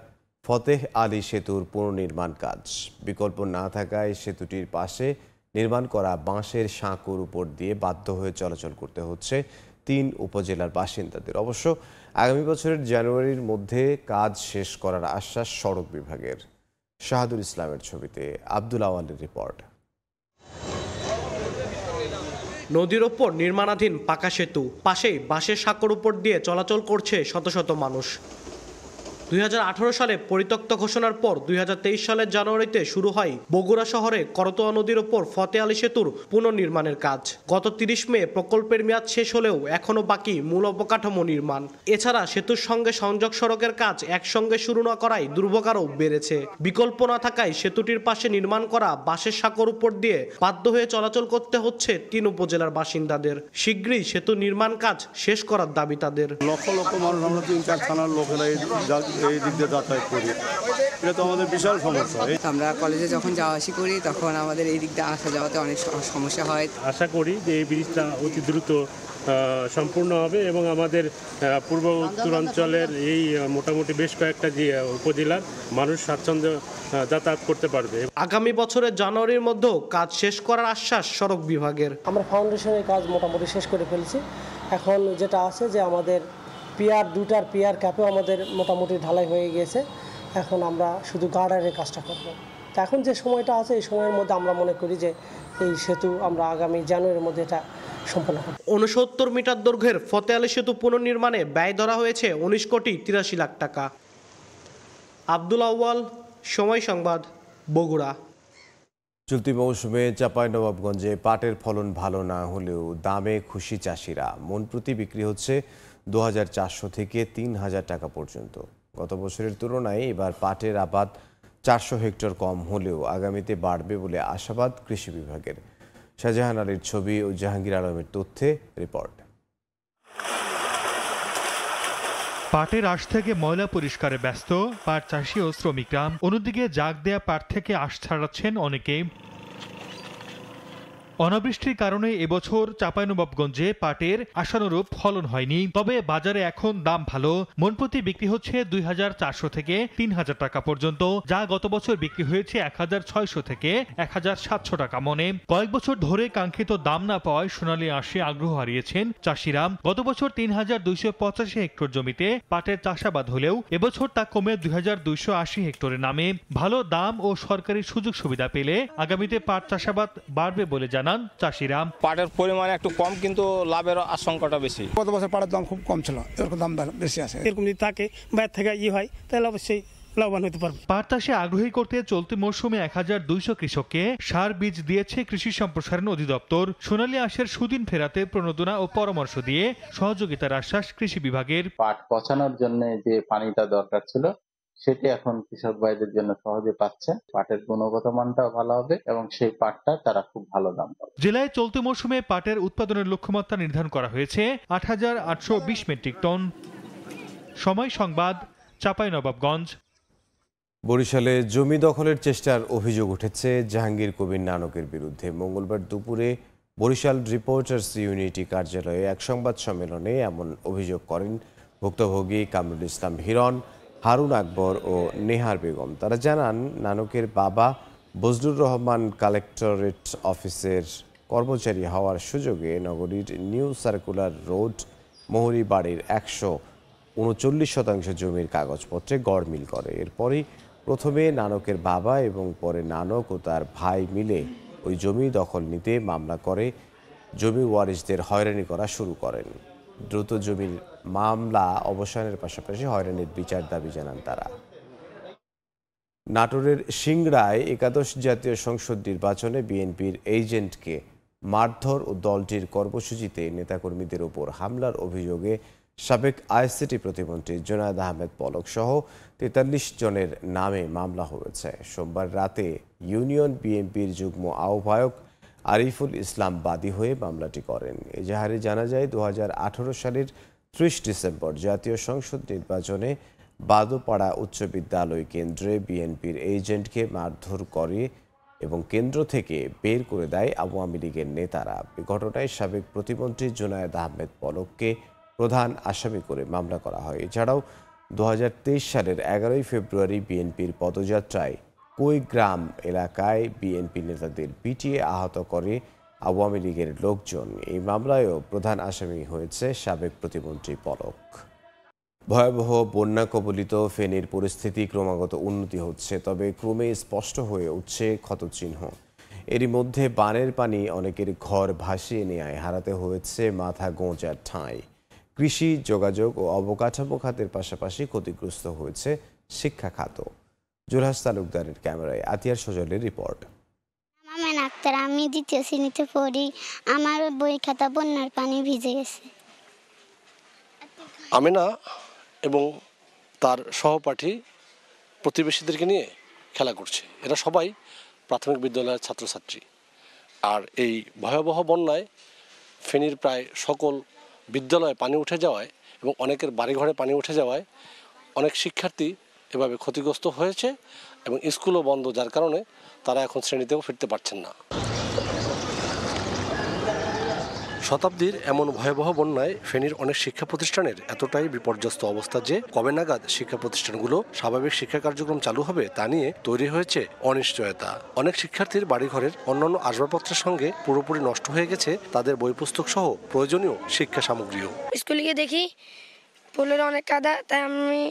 ফতেহ আলী সেতুর পুনর্নির্মাণ কাজ। বিকল্প না থাকায় সেতুটির পাশে নির্মাণ করা বাঁশের সাঁকোর উপর দিয়ে বাধ্য হয়ে চলাচল করতে হচ্ছে 3 উপজেলার বাসিন্দাদের। অবশ্য আগামী বছরের জানুয়ারির মধ্যে কাজ শেষ করার আশ্বাস সড়ক বিভাগের। শাহাদুল ইসলামের ছবিতে আব্দুল আওয়ালের রিপোর্ট। নদীর ওপর নির্মাণাধীন পাকা সেতু, পাশেই বাঁশের সাঁকোর উপর দিয়ে চলাচল করছে শত শত মানুষ। 2018 সালে পরিত্যক্ত ঘোষণার পর 2023 সালের জানুয়ারিতে শুরু হয় বগুড়া শহরে করতোয়া নদীর ওপর ফতে আলী সেতুর পুনর্নির্মাণের কাজ। গত 30 মে প্রকল্পের মেয়াদ শেষ হলেও এখনো বাকি মূল অবকাঠামো নির্মাণ। এছাড়া সেতুর সঙ্গে সংযোগ সড়কের কাজ একসঙ্গে শুরু না করায় দুর্ভোগও বেড়েছে। বিকল্প না থাকায় সেতুটির পাশে নির্মাণ করা বাঁশের সাঁকোর উপর দিয়ে বাধ্য হয়ে চলাচল করতে হচ্ছে 3 উপজেলার বাসিন্দাদের। শীঘ্রই সেতু নির্মাণ কাজ শেষ করার দাবি তাদের। লক্ষ লক্ষ মানুষ, আমরা 3-4 থানার লোকেরা এই দিক দিয়ে যাতায়াত করি, এটা তো আমাদের বিশাল সমস্যা। আমরা কলেজে যখন যাওয়া আসি করি তখন আমাদের এই দিক দিয়ে আসা যাওয়াতে অনেক সমস্যা হয়। আশা করি যে এই ব্রিজটা অতি দ্রুত সম্পূর্ণ হবে এবং আমাদের পূর্ব উত্তরাঞ্চলের এই মোটামুটি বেশ কয়েকটা যে উপজেলার মানুষ স্বাচ্ছন্দ্য যাতায়াত করতে পারবে। আগামী বছরের জানুয়ারির মধ্যেও কাজ শেষ করার আশ্বাস সড়ক বিভাগের। আমরা ফাউন্ডেশনের কাজ মোটামুটি শেষ করে ফেলেছি। এখন যেটা আছে যে আমাদের দুটার পিয়ার ক্যাপেও আমাদের মোটামুটি ঢালাই হয়ে গিয়েছে। এখন আমরা শুধু গার্ডারের কাজটা করব। তা এখন যে সময়টা আছে এই সময়ের মধ্যে আমরা মনে করি যে এই সেতু আমরা আগামী জানুয়ারির মধ্যে এটা সম্পন্ন করব। 69 মিটার দৈর্ঘ্যের ফতে আলী সেতু পুনর্নির্মাণে ব্যয় ধরা হয়েছে 19 কোটি 83 লাখ টাকা। আব্দুল আউয়াল, সময় সংবাদ, বগুড়া। চলতি মৌসুমে চাঁপাইনবাবগঞ্জে পাটের ফলন ভালো না হলেও দামে খুশি চাষিরা। মন প্রতি বিক্রি হচ্ছে 2400 থেকে 3000 টাকা পর্যন্ত। গত বছরের তুলনায় এবার পাটের আবাদ 400 হেক্টর কম হলেও আগামীতে বাড়বে বলে আশাবাদ কৃষি বিভাগের। শাহজাহান আলীর ছবি ও জাহাঙ্গীর আলমের তথ্যে রিপোর্ট। পাটের আঁশ থেকে ময়লা পরিষ্কারে ব্যস্ত পাট চাষি ও শ্রমিকরা। অন্যদিকে জাগ দেয়া পাট থেকে আঁশ ছাড়াচ্ছেন অনেকেই। অনাবৃষ্টির কারণে এবছর চাঁপাইনবাবগঞ্জে পাটের আশানুরূপ ফলন হয়নি, তবে বাজারে এখন দাম ভালো। মন প্রতি বিক্রি হচ্ছে 2400 থেকে 3000 টাকা পর্যন্ত, যা গত বছর বিক্রি হয়েছে 1600 থেকে 1700 টাকা মনে। কয়েক বছর ধরে কাঙ্ক্ষিত দাম না পাওয়ায় সোনালী আঁশে আগ্রহ হারিয়েছেন চাষিরা। গত বছর 3285 হেক্টর জমিতে পাটের চাষাবাদ হলেও এবছর তা কমে 2280 হেক্টরে নামে। ভালো দাম ও সরকারি সুযোগ সুবিধা পেলে আগামীতে পাট চাষাবাদ বাড়বে বলে জানান চাষিরা। পাটের পরিমাণ একটু কম কিন্তু লাভের আশঙ্কাটা বেশি। গত বছর পাটের দাম খুব কম ছিল, এরকম দাম বেশি আছে। এরকম যদি থাকে বাইরে থেকে হয় তাহলে অবশ্যই লাভবান হতে পারবে। পাট চাষে আগ্রহী করতে চলতি মৌসুমে 1200 কৃষককে সার বীজ দিয়েছে কৃষি সম্প্রসারণ অধিদপ্তর। সোনালী আঁশের সুদিন ফেরাতে প্রণোদনা ও পরামর্শ দিয়ে সহযোগিতার আশ্বাস কৃষি বিভাগের। পাট পচানোর জন্য যে পানিটা দরকার ছিল সেটি এখন কৃষক ভাইদের জন্য সহজে পাচ্ছে। পাটের গুণগত মানটাও ভালো হবে এবং সেই পাটটা তারা খুব ভালো দাম পাবে। জেলায় চলতি মৌসুমে পাটের উৎপাদনের লক্ষ্যমাত্রা নির্ধারণ করা হয়েছে 8820 মেট্রিক টন। সময় সংবাদ, চাঁপাইনবাবগঞ্জ। বরিশালে জমি দখলের চেষ্টার অভিযোগ উঠেছে জাহাঙ্গীর কবির নানকের বিরুদ্ধে। মঙ্গলবার দুপুরে বরিশাল রিপোর্টার্স ইউনিটি কার্যালয়ে এক সংবাদ সম্মেলনে এমন অভিযোগ করেন ভুক্তভোগী কামরুল ইসলাম হিরণ, হারুন আকবর ও নেহার বেগম। তারা জানান, নানকের বাবা বজলুর রহমান কালেক্টরেট অফিসের কর্মচারী হওয়ার সুযোগে নগরীর নিউ সার্কুলার রোড মোহরি বাড়ির 139% জমির কাগজপত্রে গড়মিল করে। এরপরই প্রথমে নানকের বাবা এবং পরে নানক ও তার ভাই মিলে ওই জমি দখল নিতে মামলা করে জমি ওয়ারিশদের হয়রানি করা শুরু করেন। দ্রুত জমির মামলা অবসানের পাশাপাশি হয়রানির বিচার দাবি জানান তারা। নাটোরের সিংড়ায় 11 জাতীয় সংসদ নির্বাচনে বিএনপির এজেন্টকে মারধর ও দলটির কর্মসূচিতে নেতাকর্মীদের উপর হামলার অভিযোগে সাবেক আইসিটি প্রতিমন্ত্রী জুনায়েদ আহমেদ পলক সহ 43 জনের নামে মামলা হয়েছে। সোমবার রাতে ইউনিয়ন বিএনপির যুগ্ম আহ্বায়ক আরিফুল ইসলাম বাদী হয়ে মামলাটি করেন। এজাহারে জানা যায় 2018 সালের 30 ডিসেম্বর জাতীয় সংসদ নির্বাচনে বাদোপাড়া উচ্চ বিদ্যালয় কেন্দ্রে বিএনপির এজেন্টকে মারধর করে এবং কেন্দ্র থেকে বের করে দেয় আওয়ামী লীগের নেতারা। এ ঘটনায় সাবেক প্রতিমন্ত্রী জুনায়েদ আহমেদ পলককে প্রধান আসামি করে মামলা করা হয়। এছাড়াও 2023 সালের 11 ফেব্রুয়ারি বিএনপির পদযাত্রায় কুইগ্রাম এলাকায় বিএনপি নেতাদের পিটিয়ে আহত করে আওয়ামী লীগের লোকজন। এই মামলায়ও প্রধান আসামি হয়েছে সাবেক প্রতিমন্ত্রী পলক। ভয়াবহ বন্যা কবলিত ফেনীর পরিস্থিতি ক্রমাগত উন্নতি হচ্ছে, তবে ক্রমে স্পষ্ট হয়ে উঠছে ক্ষতচিহ্ন। এরই মধ্যে বানের পানি অনেকের ঘর ভাসিয়ে নেয়, হারাতে হয়েছে মাথা গোঁজার ঠাঁই। কৃষি, যোগাযোগ ও অবকাঠামো খাতের পাশাপাশি ক্ষতিগ্রস্ত হয়েছে শিক্ষা খাতও। জুলহাস তালুকদারের ক্যামেরায় আতিয়ার সজলের রিপোর্ট। আমি 2য় শ্রেণীতে পড়ি, আমার বই খাতা বন্যার পানি ভিজে গেছে। আমেনা এবং তার সহপাঠী প্রতিবেশীদেরকে নিয়ে খেলা করছে। এরা সবাই প্রাথমিক বিদ্যালয়ের ছাত্রছাত্রী। আর এই ভয়াবহ বন্যায় ফেনীর প্রায় সকল বিদ্যালয়ে পানি উঠে যাওয়ায় এবং অনেকের বাড়িঘরে পানি উঠে যাওয়ায় অনেক শিক্ষার্থী এভাবে ক্ষতিগ্রস্ত হয়েছে এবং স্কুলও বন্ধ, যার কারণে তারা এখন শ্রেণীতেও ফিরতে পারছেন না। শতাব্দীর এমন ভয়াবহ বন্যায় ফেনীর অনেক শিক্ষা প্রতিষ্ঠানের এতটাই বিপর্যস্ত অবস্থা যে কবে নাগাদ শিক্ষা প্রতিষ্ঠানগুলো স্বাভাবিক শিক্ষা কার্যক্রম চালু হবে তা নিয়ে তৈরি হয়েছে অনিশ্চয়তা। অনেক শিক্ষার্থীর বাড়িঘরের অন্যান্য আসবাবপত্রের সঙ্গে পুরোপুরি নষ্ট হয়ে গেছে তাদের বই পুস্তক সহ প্রয়োজনীয় শিক্ষা সামগ্রীও। স্কুলে গিয়ে দেখি পোলের অনেক কাদা, তাই আমি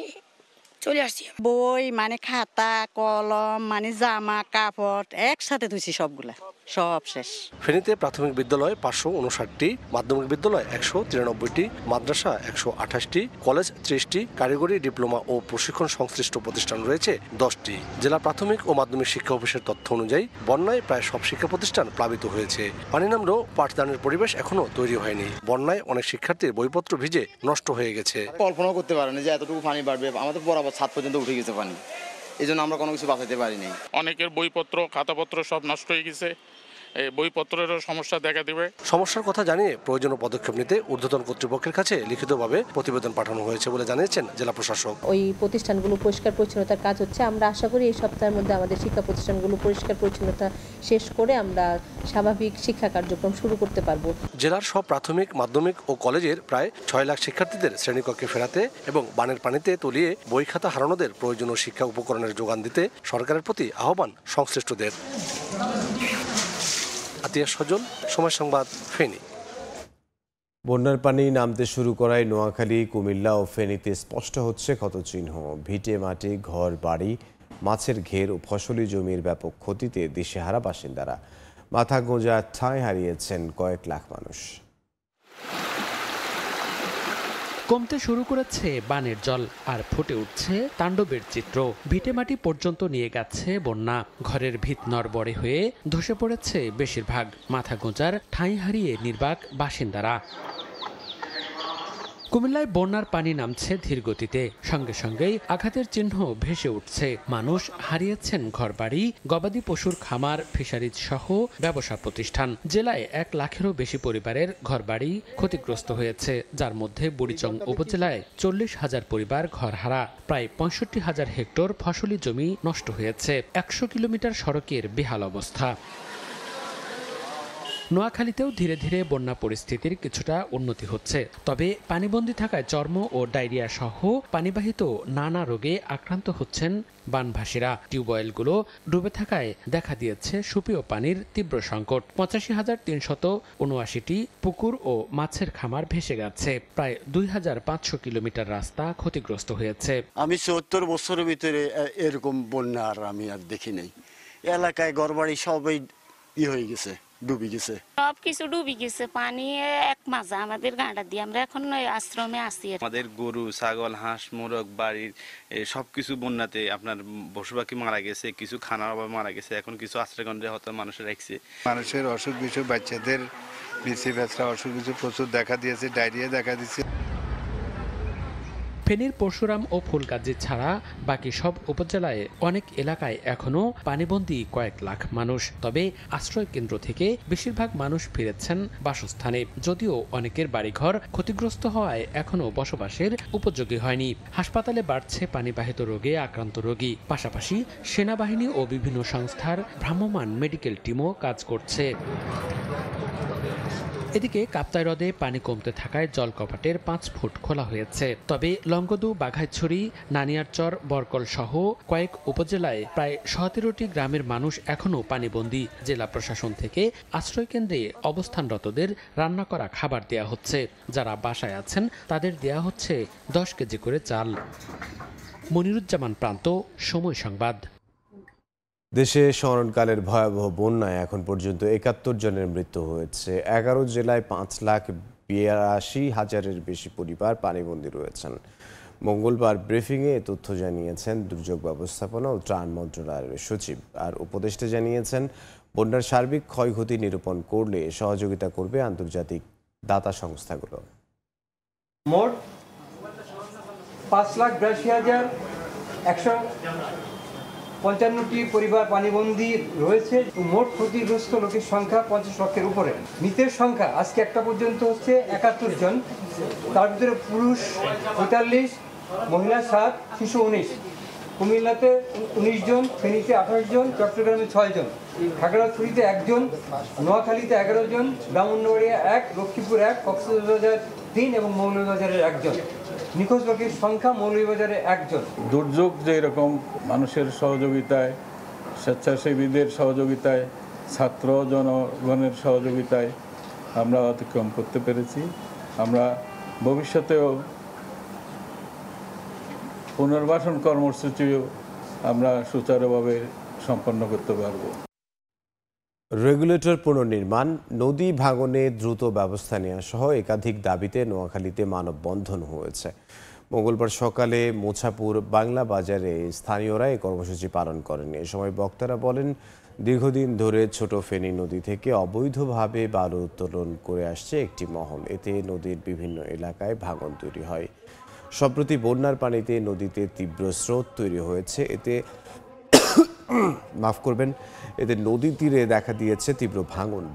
চলে আসছি। বই মানে খাতা, কলম, মানে জামা কাপড় একসাথে ধুইছি, সবগুলা সব শেষ। ফেনীতে প্রাথমিক বিদ্যালয় 559টি, মাধ্যমিক বিদ্যালয় 193টি, মাদ্রাসা 128টি, কলেজ 30টি, কারিগরি, ডিপ্লোমা ও প্রশিক্ষণ সংশ্লিষ্ট প্রতিষ্ঠান রয়েছে 10টি। জেলা প্রাথমিক ও মাধ্যমিক শিক্ষা অফিসের তথ্য অনুযায়ী বন্যায় প্রায় সব শিক্ষা প্রতিষ্ঠান প্লাবিত হয়েছে। পানি নামলেও পাঠদানের পরিবেশ এখনো তৈরি হয়নি। বন্যায় অনেক শিক্ষার্থীর বইপত্র ভিজে নষ্ট হয়ে গেছে। কল্পনাও করতে পারেনি যে এতটুকু পানি বাড়বে। আমাদের বরাবর ছাদ পর্যন্ত উঠে গেছে পানি, এই জন্য আমরা কোনো কিছু বাঁচাতে পারিনি। অনেকের বইপত্র, খাতাপত্র সব নষ্ট হয়ে গেছে। বইপত্রেরও সমস্যা দেখা দিবে। সমস্যার কথা জানিয়ে প্রয়োজনীয় পদক্ষেপ নিতে ঊর্ধ্বতন কর্তৃপক্ষের কাছে লিখিতভাবে প্রতিবেদন পাঠানো হয়েছে বলে জানিয়েছেন জেলা প্রশাসক। ওই প্রতিষ্ঠানগুলো পরিষ্কার পরিচ্ছন্নতার কাজ হচ্ছে। আমরা আশা করি এই সপ্তাহের মধ্যে আমাদের শিক্ষা প্রতিষ্ঠানগুলো পরিষ্কার পরিচ্ছন্নতা শেষ করে আমরা স্বাভাবিক শিক্ষা কার্যক্রম শুরু করতে পারবো। জেলার সব প্রাথমিক, মাধ্যমিক ও কলেজের প্রায় 6 লাখ শিক্ষার্থীদের শ্রেণীকক্ষে ফেরাতে এবং বানের পানিতে তলিয়ে বই খাতা হারানোদের প্রয়োজনীয় শিক্ষা উপকরণের যোগান দিতে সরকারের প্রতি আহ্বান সংশ্লিষ্টদের। আতিয়ার সজল, সময় সংবাদ, ফেনী। বন্যার পানি নামতে শুরু করায় নোয়াখালী, কুমিল্লা ও ফেনীতে স্পষ্ট হচ্ছে ক্ষতচিহ্ন। ভিটে মাটি, ঘর বাড়ি, মাছের ঘের ও ফসলি জমির ব্যাপক ক্ষতিতে দিশেহারা বাসিন্দারা। মাথা গোঁজা ঠাঁই হারিয়েছেন কয়েক লাখ মানুষ। কমতে শুরু করেছে বানের জল, আর ফুটে উঠছে তাণ্ডবের চিত্র। ভিটেমাটি পর্যন্ত নিয়ে গেছে বন্যা। ঘরের ভিত নড়বড়ে হয়ে ধসে পড়েছে বেশিরভাগ। মাথা গোঁজার ঠাঁই হারিয়ে নির্বাক বাসিন্দারা। কুমিল্লায় বন্যার পানি নামছে ধীর গতিতে, সঙ্গে সঙ্গেই আঘাতের চিহ্ন ভেসে উঠছে। মানুষ হারিয়েছেন ঘরবাড়ি, গবাদি পশুর খামার, ফিশারিজ সহ ব্যবসা প্রতিষ্ঠান। জেলায় 1 লাখেরও বেশি পরিবারের ঘরবাড়ি ক্ষতিগ্রস্ত হয়েছে, যার মধ্যে বুড়িচং উপজেলায় 40,000 পরিবার ঘরহারা। প্রায় 65,000 হেক্টর ফসলি জমি নষ্ট হয়েছে। 100 কিলোমিটার সড়কের বেহাল অবস্থা। নোয়াখালীতেও ধীরে ধীরে বন্যা পরিস্থিতির কিছুটা উন্নতি হচ্ছে, তবে পানিবন্দী থাকায় চর্ম ও ডায়রিয়া সহ পানিবাহিত নানা রোগে আক্রান্ত হচ্ছেন বানভাসীরা। টিউবওয়েলগুলো ডুবে থাকায় দেখা দিয়েছে সুপেয় পানির তীব্র সংকট। 85,379টি পুকুর ও মাছের খামার ভেসে গেছে। প্রায় 2,500 কিলোমিটার রাস্তা ক্ষতিগ্রস্ত হয়েছে। আমি 74 বছরের ভিতরে এরকম বন্যা আর আমি আর দেখি নাই। এলাকায় ঘরবাড়ি সবাই হয়ে গেছে, ডুবে গেছে, সবকিছু ডুবে গেছে। পানি এক মাঝে আমাদের গাঁটা দিয়ে আমরা এখন আশ্রমে আছি। আমাদের গরু, ছাগল, হাঁস, মোরগ, বাড়ির সবকিছু বন্যাতে আপনার পশু পাখি মারা গেছে, কিছু খানার অভাবে মারা গেছে। এখন কিছু আশ্রয়কেন্দ্রে হয়তো মানুষের রাখছে। মানুষের অসুখ বিসুখ, বাচ্চাদের বিসি ব্যথা অসুখ বিসুখ প্রচুর দেখা দিয়েছে, ডায়রিয়া দেখা দিচ্ছে। ফেনীর পরশুরাম ও ফুলগাজী ছাড়া বাকি সব উপজেলায় অনেক এলাকায় এখনো পানিবন্দী কয়েক লাখ মানুষ। তবে আশ্রয় কেন্দ্র থেকে বেশিরভাগ মানুষ ফিরেছেন বাসস্থানে, যদিও অনেকের বাড়িঘর ক্ষতিগ্রস্ত হওয়ায় এখনো বসবাসের উপযোগী হয়নি। হাসপাতালে বাড়ছে পানিবাহিত রোগে আক্রান্ত রোগী, পাশাপাশি সেনাবাহিনী ও বিভিন্ন সংস্থার ভ্রাম্যমাণ মেডিকেল টিমও কাজ করছে। এদিকে কাপ্তাই হ্রদে পানি কমতে থাকায় জলকপাটের 5 ফুট খোলা হয়েছে। তবে লংগদু, বাঘাইছড়ি, নানিয়ারচর, বরকল সহ কয়েক উপজেলায় প্রায় 17টি গ্রামের মানুষ এখনও পানিবন্দী। জেলা প্রশাসন থেকে আশ্রয়কেন্দ্রে অবস্থানরতদের রান্না করা খাবার দেয়া হচ্ছে। যারা বাসায় আছেন তাদের দেয়া হচ্ছে 10 কেজি করে চাল। মনিরুজ্জামান প্রান্ত, সময় সংবাদ। দেশে স্মরণকালের ভয়াবহ বন্যায় এখন পর্যন্ত 71 জনের মৃত্যু হয়েছে। 11 জেলায় 5 82,000-এর বেশি পরিবার পানিবন্দী রয়েছেন। মঙ্গলবার ব্রিফিংয়ে এ তথ্য জানিয়েছেন দুর্যোগ ব্যবস্থাপনা ও ত্রাণ মন্ত্রণালয়ের সচিব। আর উপদেষ্টা জানিয়েছেন, বন্যার সার্বিক ক্ষয়ক্ষতি নিরূপণ করলে সহযোগিতা করবে আন্তর্জাতিক দাতা সংস্থাগুলো। মোট 5,82,155টি পরিবার পানিবন্দী রয়েছে। মোট ক্ষতিগ্রস্ত লোকের সংখ্যা 50 লক্ষের উপরে। মৃতের সংখ্যা আজকে একটা পর্যন্ত হচ্ছে 71 জন। তার ভিতরে পুরুষ 45, মহিলা 7, শিশু 19। কুমিল্লাতে 19 জন, ফেনীতে 28 জন, চট্টগ্রামে 6 জন, খাগড়াছড়িতে 1 জন, নোয়াখালীতে 11 জন, ব্রাহ্মণবাড়িয়া 1, লক্ষ্মীপুর 1, কক্সবাজার 3 এবং মৌলভীবাজারের 1 জন। নিখোঁজ লোকের সংখ্যা মৌলভীবাজারে 1 জন। দুর্যোগ যে এরকম মানুষের সহযোগিতায়, স্বেচ্ছাসেবীদের সহযোগিতায়, ছাত্র জনগণের সহযোগিতায় আমরা অতিক্রম করতে পেরেছি। আমরা ভবিষ্যতেও পুনর্বাসন কর্মসূচিও আমরা সুচারুভাবে সম্পন্ন করতে পারব। রেগুলেটর পুনর্নির্মাণ, নদী ভাঙনে দ্রুত ব্যবস্থা নেওয়া সহ একাধিক দাবিতে নোয়াখালীতে মানববন্ধন হয়েছে। মঙ্গলবার সকালে মোছাপুর বাংলা বাজারে স্থানীয়রা এই কর্মসূচি পালন করেন। এ সময় বক্তারা বলেন, দীর্ঘদিন ধরে ছোট ফেনী নদী থেকে অবৈধভাবে বালু উত্তোলন করে আসছে একটি মহল। এতে নদীর বিভিন্ন এলাকায় ভাঙন তৈরি হয়। সম্প্রতি বন্যার পানিতে নদীতে তীব্র স্রোত তৈরি হয়েছে। এতে নদী তীরে দেখা দিয়েছে তীব্র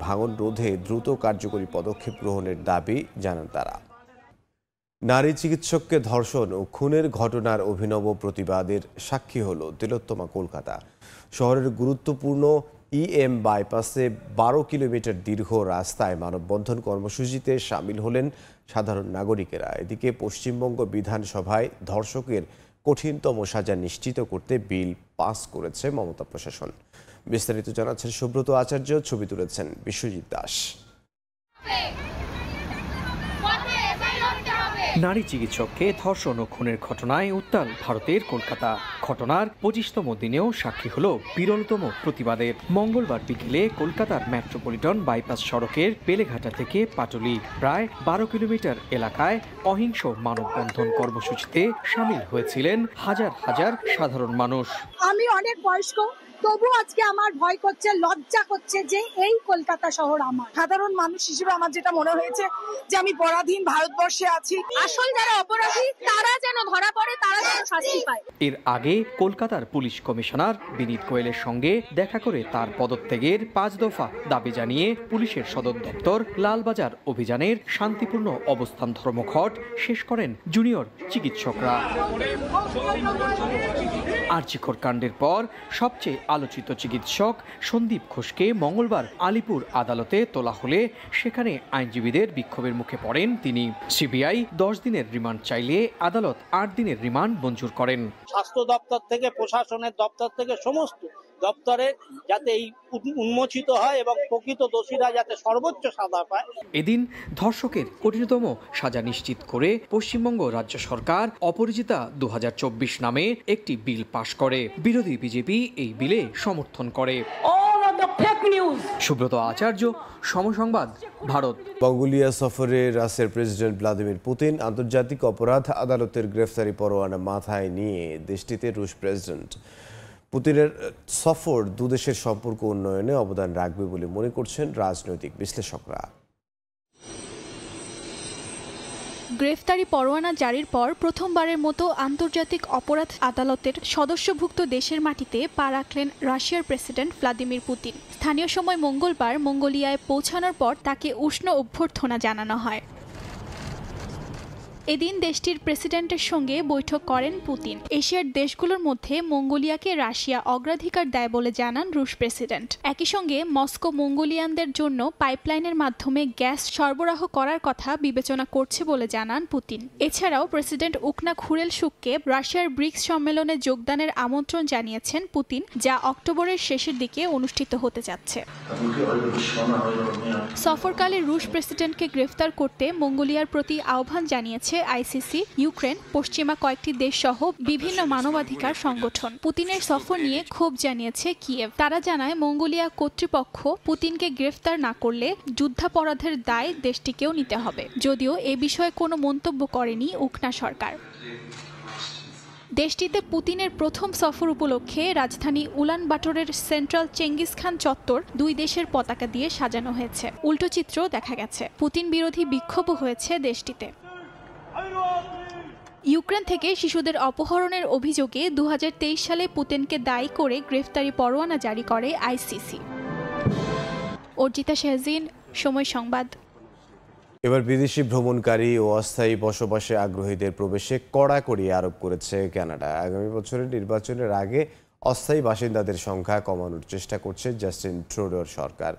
ভাঙন রোধে দ্রুত কার্যকরী পদক্ষেপ গ্রহণের দাবি জানান তারা। নারী চিকিৎসককে ধর্ষণ ও খুনের ঘটনার অভিনব প্রতিবাদের সাক্ষী হল তিলোত্তমা কলকাতা। শহরের গুরুত্বপূর্ণ EM বাইপাসে 12 কিলোমিটার দীর্ঘ রাস্তায় মানববন্ধন কর্মসূচিতে সামিল হলেন সাধারণ নাগরিকেরা। এদিকে পশ্চিমবঙ্গ বিধানসভায় ধর্ষকের কঠিনতম সাজা নিশ্চিত করতে বিল পাস করেছে মমতা প্রশাসন। বিস্তারিত জানাচ্ছেন সুব্রত আচার্য, ছবি তুলেছেন বিশ্বজিৎ দাস। নারী চিকিৎসককে ধর্ষণ ও খুনের ঘটনায় উত্তাল ভারতের কলকাতা। ঘটনার 25তম দিনেও সাক্ষী হল বিরলতম প্রতিবাদের। মঙ্গলবার বিকেলে কলকাতার মেট্রোপলিটন বাইপাস সড়কের বেলেঘাটা থেকে পাটুলি প্রায় 12 কিলোমিটার এলাকায় অহিংস মানববন্ধন কর্মসূচিতে সামিল হয়েছিলেন হাজার হাজার সাধারণ মানুষ। আমি অনেক বয়স্ক, তবু আজকে আমার ভয় করছে, লজ্জা করছে যে এই কলকাতা শহর আমার। সাধারণ মানুষ হিসেবে আমার যেটা মনে হয়েছে যে আমি পরাধীন ভারতবর্ষে আছি। আসল যারা অপরাধী তারা যেন ধরা পড়ে, তারা যেন শাস্তি পায়। এর আগে কলকাতার পুলিশ কমিশনার বিনীত গোয়েলের সঙ্গে দেখা করে তার পদত্যাগের 5 দফা দাবি জানিয়ে পুলিশের সদর দপ্তর লালবাজার অভিযানের শান্তিপূর্ণ অবস্থান ধর্মঘট শেষ করেন জুনিয়র চিকিৎসকরা। আরজিকর কাণ্ডের পর সবচেয়ে আলোচিত চিকিৎসক সন্দীপ ঘোষকে মঙ্গলবার আলিপুর আদালতে তোলা হলে সেখানে আইনজীবীদের বিক্ষোভের মুখে পড়েন তিনি। সিবিআই 10 দিনের রিমান্ড চাইলে আদালত 8 দিনের রিমান্ড মঞ্জুর করেন। স্বাস্থ্য দপ্তর থেকে, প্রশাসনের দপ্তর থেকে সমস্ত দপ্তরে যাতে এই উন্মোচিত হয় এবং প্রকৃত দোষীরা যাতে সর্বোচ্চ সাজা পায়। এদিন ধর্ষকের কঠিনতম সাজা নিশ্চিত করে পশ্চিমবঙ্গ রাজ্য সরকার অপরাজিতা 2024 নামে একটি বিল পাশ করে। বিরোধী বিজেপি এই বিলে সমর্থন করে। সুব্রত আচার্য, সমসংবাদ, ভারত। মঙ্গোলিয়া সফরে রাশিয়ার প্রেসিডেন্ট ভ্লাদিমির পুতিন। আন্তর্জাতিক অপরাধ আদালতের গ্রেফতারি পরোয়ানা মাথায় নিয়ে দেশটিতে রুশ প্রেসিডেন্ট। পুতিনের সফর দুদেশের সম্পর্ক উন্নয়নে অবদান রাখবে বলে মনে করছেন রাজনৈতিক বিশ্লেষকরা। গ্রেফতারি পরোয়ানা জারির পর প্রথমবারের মতো আন্তর্জাতিক অপরাধ আদালতের সদস্যভুক্ত দেশের মাটিতে পা রাখলেন রাশিয়ার প্রেসিডেন্ট ভ্লাদিমির পুতিন। স্থানীয় সময় মঙ্গলবার মঙ্গোলিয়ায় পৌঁছানোর পর তাকে উষ্ণ অভ্যর্থনা জানানো হয়। এদিন দেশটির প্রেসিডেন্টের সঙ্গে বৈঠক করেন পুতিন। এশিয়ার দেশগুলোর মধ্যে মঙ্গোলিয়াকে রাশিয়া অগ্রাধিকার দেয় বলে জানান রুশ প্রেসিডেন্ট। একই সঙ্গে মস্কো মঙ্গোলিয়ানদের জন্য পাইপলাইনের মাধ্যমে গ্যাস সরবরাহ করার কথা বিবেচনা করছে বলে জানান পুতিন। এছাড়াও প্রেসিডেন্ট উকনা খুরেলসুককে রাশিয়ার ব্রিক্স সম্মেলনে যোগদানের আমন্ত্রণ জানিয়েছেন পুতিন, যা অক্টোবরের শেষের দিকে অনুষ্ঠিত হতে যাচ্ছে। সফরকালে রুশ প্রেসিডেন্টকে গ্রেফতার করতে মঙ্গোলিয়ার প্রতি আহ্বান জানিয়েছে করছে আইসিসি, ইউক্রেন, পশ্চিমা কয়েকটি দেশ সহ বিভিন্ন মানবাধিকার সংগঠন। পুতিনের সফর নিয়ে ক্ষোভ জানিয়েছে কিয়েভ। তারা জানায় মঙ্গোলিয়া কর্তৃপক্ষ পুতিনকে গ্রেফতার না করলে যুদ্ধাপরাধের দায় দেশটিকেও নিতে হবে, যদিও এ বিষয়ে কোনো মন্তব্য করেনি উকনা সরকার। দেশটিতে পুতিনের প্রথম সফর উপলক্ষে রাজধানী উলানবাটরের সেন্ট্রাল চেঙ্গিস খান চত্বর দুই দেশের পতাকা দিয়ে সাজানো হয়েছে। উল্টো চিত্র দেখা গেছে, পুতিন বিরোধী বিক্ষোভও হয়েছে দেশটিতে। ইউক্রেন থেকে শিশুদের অপহরণের অভিযোগে 2023 সালে পুতিনকে দায়ী করে গ্রেফতারি পরোয়ানা জারি করে আইসিসি। অর্জিতা শাহজিন, সময় সংবাদ। এবার বিদেশি ভ্রমণকারী ও অস্থায়ী বসবাসে আগ্রহীদের প্রবেশে কড়াকড়ি আরোপ করেছে কানাডা। আগামী বছরের নির্বাচনের আগে অস্থায়ী বাসিন্দাদের সংখ্যা কমানোর চেষ্টা করছে জাস্টিন ট্রুডোর সরকার।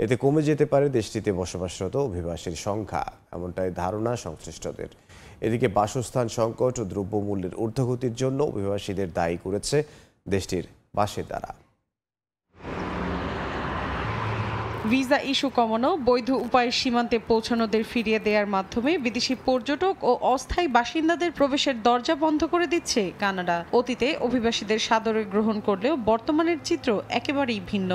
এতে কমে যেতে পারে দেশটিতে বসবাসরত অভিবাসীর সংখ্যা, এমনটাই ধারণা সংশ্লিষ্টদের। এদিকে বাসস্থান সংকট ও দ্রব্যমূল্যের ঊর্ধ্বগতির জন্য অভিবাসীদের দায়ী করেছে দেশটির বাসিন্দারা। ভিসা ইস্যু কমানো, বৈধ উপায়ে সীমান্তে পৌঁছানোদের ফিরিয়ে দেওয়ার মাধ্যমে বিদেশি পর্যটক ও অস্থায়ী বাসিন্দাদের প্রবেশের দরজা বন্ধ করে দিচ্ছে কানাডা। অতীতে অভিবাসীদের সাদরে গ্রহণ করলেও বর্তমানের চিত্র একেবারেই ভিন্ন।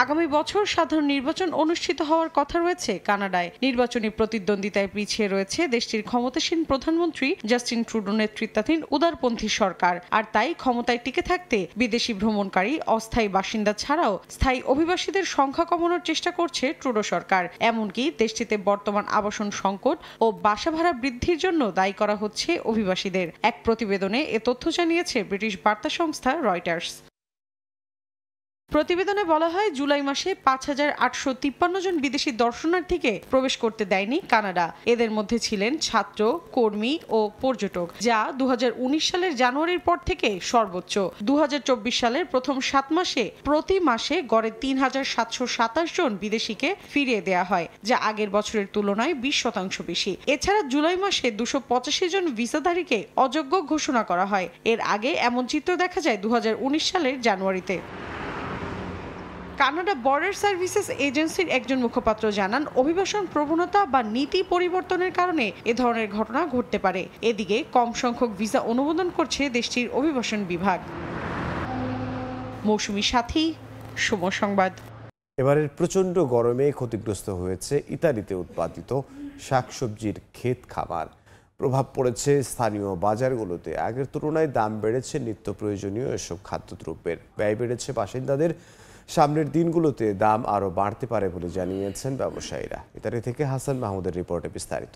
আগামী বছর সাধারণ নির্বাচন অনুষ্ঠিত হওয়ার কথা রয়েছে কানাডায়। নির্বাচনী প্রতিদ্বন্দ্বিতায় পিছিয়ে রয়েছে দেশটির ক্ষমতাসীন প্রধানমন্ত্রী জাস্টিন ট্রুডো নেতৃত্বাধীন উদারপন্থী সরকার। আর তাই ক্ষমতায় টিকে থাকতে বিদেশি ভ্রমণকারী, অস্থায়ী বাসিন্দা ছাড়াও স্থায়ী অভিবাসীদের সংখ্যা কমানোর চেষ্টা করছে ট্রুডো সরকার। এমনকি দেশটিতে বর্তমান আবাসন সংকট ও বাসা ভাড়া বৃদ্ধির জন্য দায়ী করা হচ্ছে অভিবাসীদের। এক প্রতিবেদনে এ তথ্য জানিয়েছে ব্রিটিশ বার্তা সংস্থা রয়টার্স। প্রতিবেদনে বলা হয়, জুলাই মাসে 5,853 জন বিদেশি দর্শনার্থীকে প্রবেশ করতে দেয়নি কানাডা। এদের মধ্যে ছিলেন ছাত্র, কর্মী ও পর্যটক, যা 2019 সালের জানুয়ারির পর থেকে সর্বোচ্চ। 2024 সালের প্রথম 7 মাসে প্রতি মাসে গড়ে 3,727 জন বিদেশিকে ফিরিয়ে দেওয়া হয়, যা আগের বছরের তুলনায় 20% বেশি। এছাড়া জুলাই মাসে 285 জন ভিসাধারীকে অযোগ্য ঘোষণা করা হয়। এর আগে এমন চিত্র দেখা যায় 2019 সালের জানুয়ারিতে। কানাডা বর্ডার সার্ভিসেস এজেন্সির একজন মুখপাত্র জানান, অভিবাসন প্রবণতা বা নীতি পরিবর্তনের কারণে এ ধরনের ঘটনা ঘটতে পারে। এদিকে কম সংখ্যক ভিসা অনুমোদন করছে দেশটির অভিবাসন বিভাগ। মৌসুমী সাথী, সময় সংবাদ। এবারের প্রচণ্ড গরমে ক্ষতিগ্রস্ত হয়েছে ইতালিতে উৎপাদিত শাকসবজির ক্ষেত খামার। প্রভাব পড়েছে স্থানীয় বাজারগুলোতে। আগের তুলনায় দাম বেড়েছে নিত্য প্রয়োজনীয় এসব খাদ্যদ্রব্যের। ব্যয় বেড়েছে বাসিন্দাদের। সামনের দিনগুলোতে দাম আরও বাড়তে পারে বলে জানিয়েছেন ব্যবসায়ীরা। ইতালি থেকে হাসান মাহমুদের রিপোর্টে বিস্তারিত।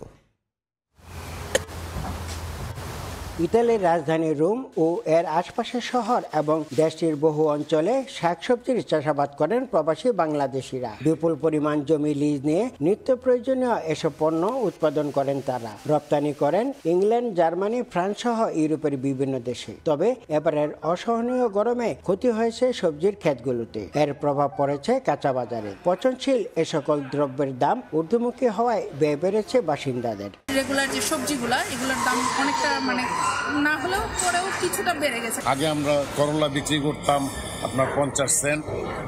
ইতালির রাজধানী রোম ও এর আশপাশের শহর এবং দেশটির বহু অঞ্চলে শাকসবজির চাষাবাদ করেন প্রবাসী বাংলাদেশিরা। বিপুল পরিমাণ জমি লিজ নিয়ে নিত্য প্রয়োজনীয় এসব পণ্য উৎপাদন করেন তারা। রপ্তানি করেন ইংল্যান্ড, জার্মানি, ফ্রান্স সহ ইউরোপের বিভিন্ন দেশে। তবে এবারের অসহনীয় গরমে ক্ষতি হয়েছে সবজির ক্ষেতগুলোতে। এর প্রভাব পড়েছে কাঁচা বাজারে। পচনশীল এ সকল দ্রব্যের দাম ঊর্ধ্বমুখী হওয়ায় ব্যয় বেড়েছে বাসিন্দাদের। রেগুলার যে সবজিগুলা, এগুলোর দাম অনেকটা না হলেও পরেও কিছুটা বেড়ে গেছে। আগে আমরা করলা বিক্রি করতাম আপনার 50 সেন্ট,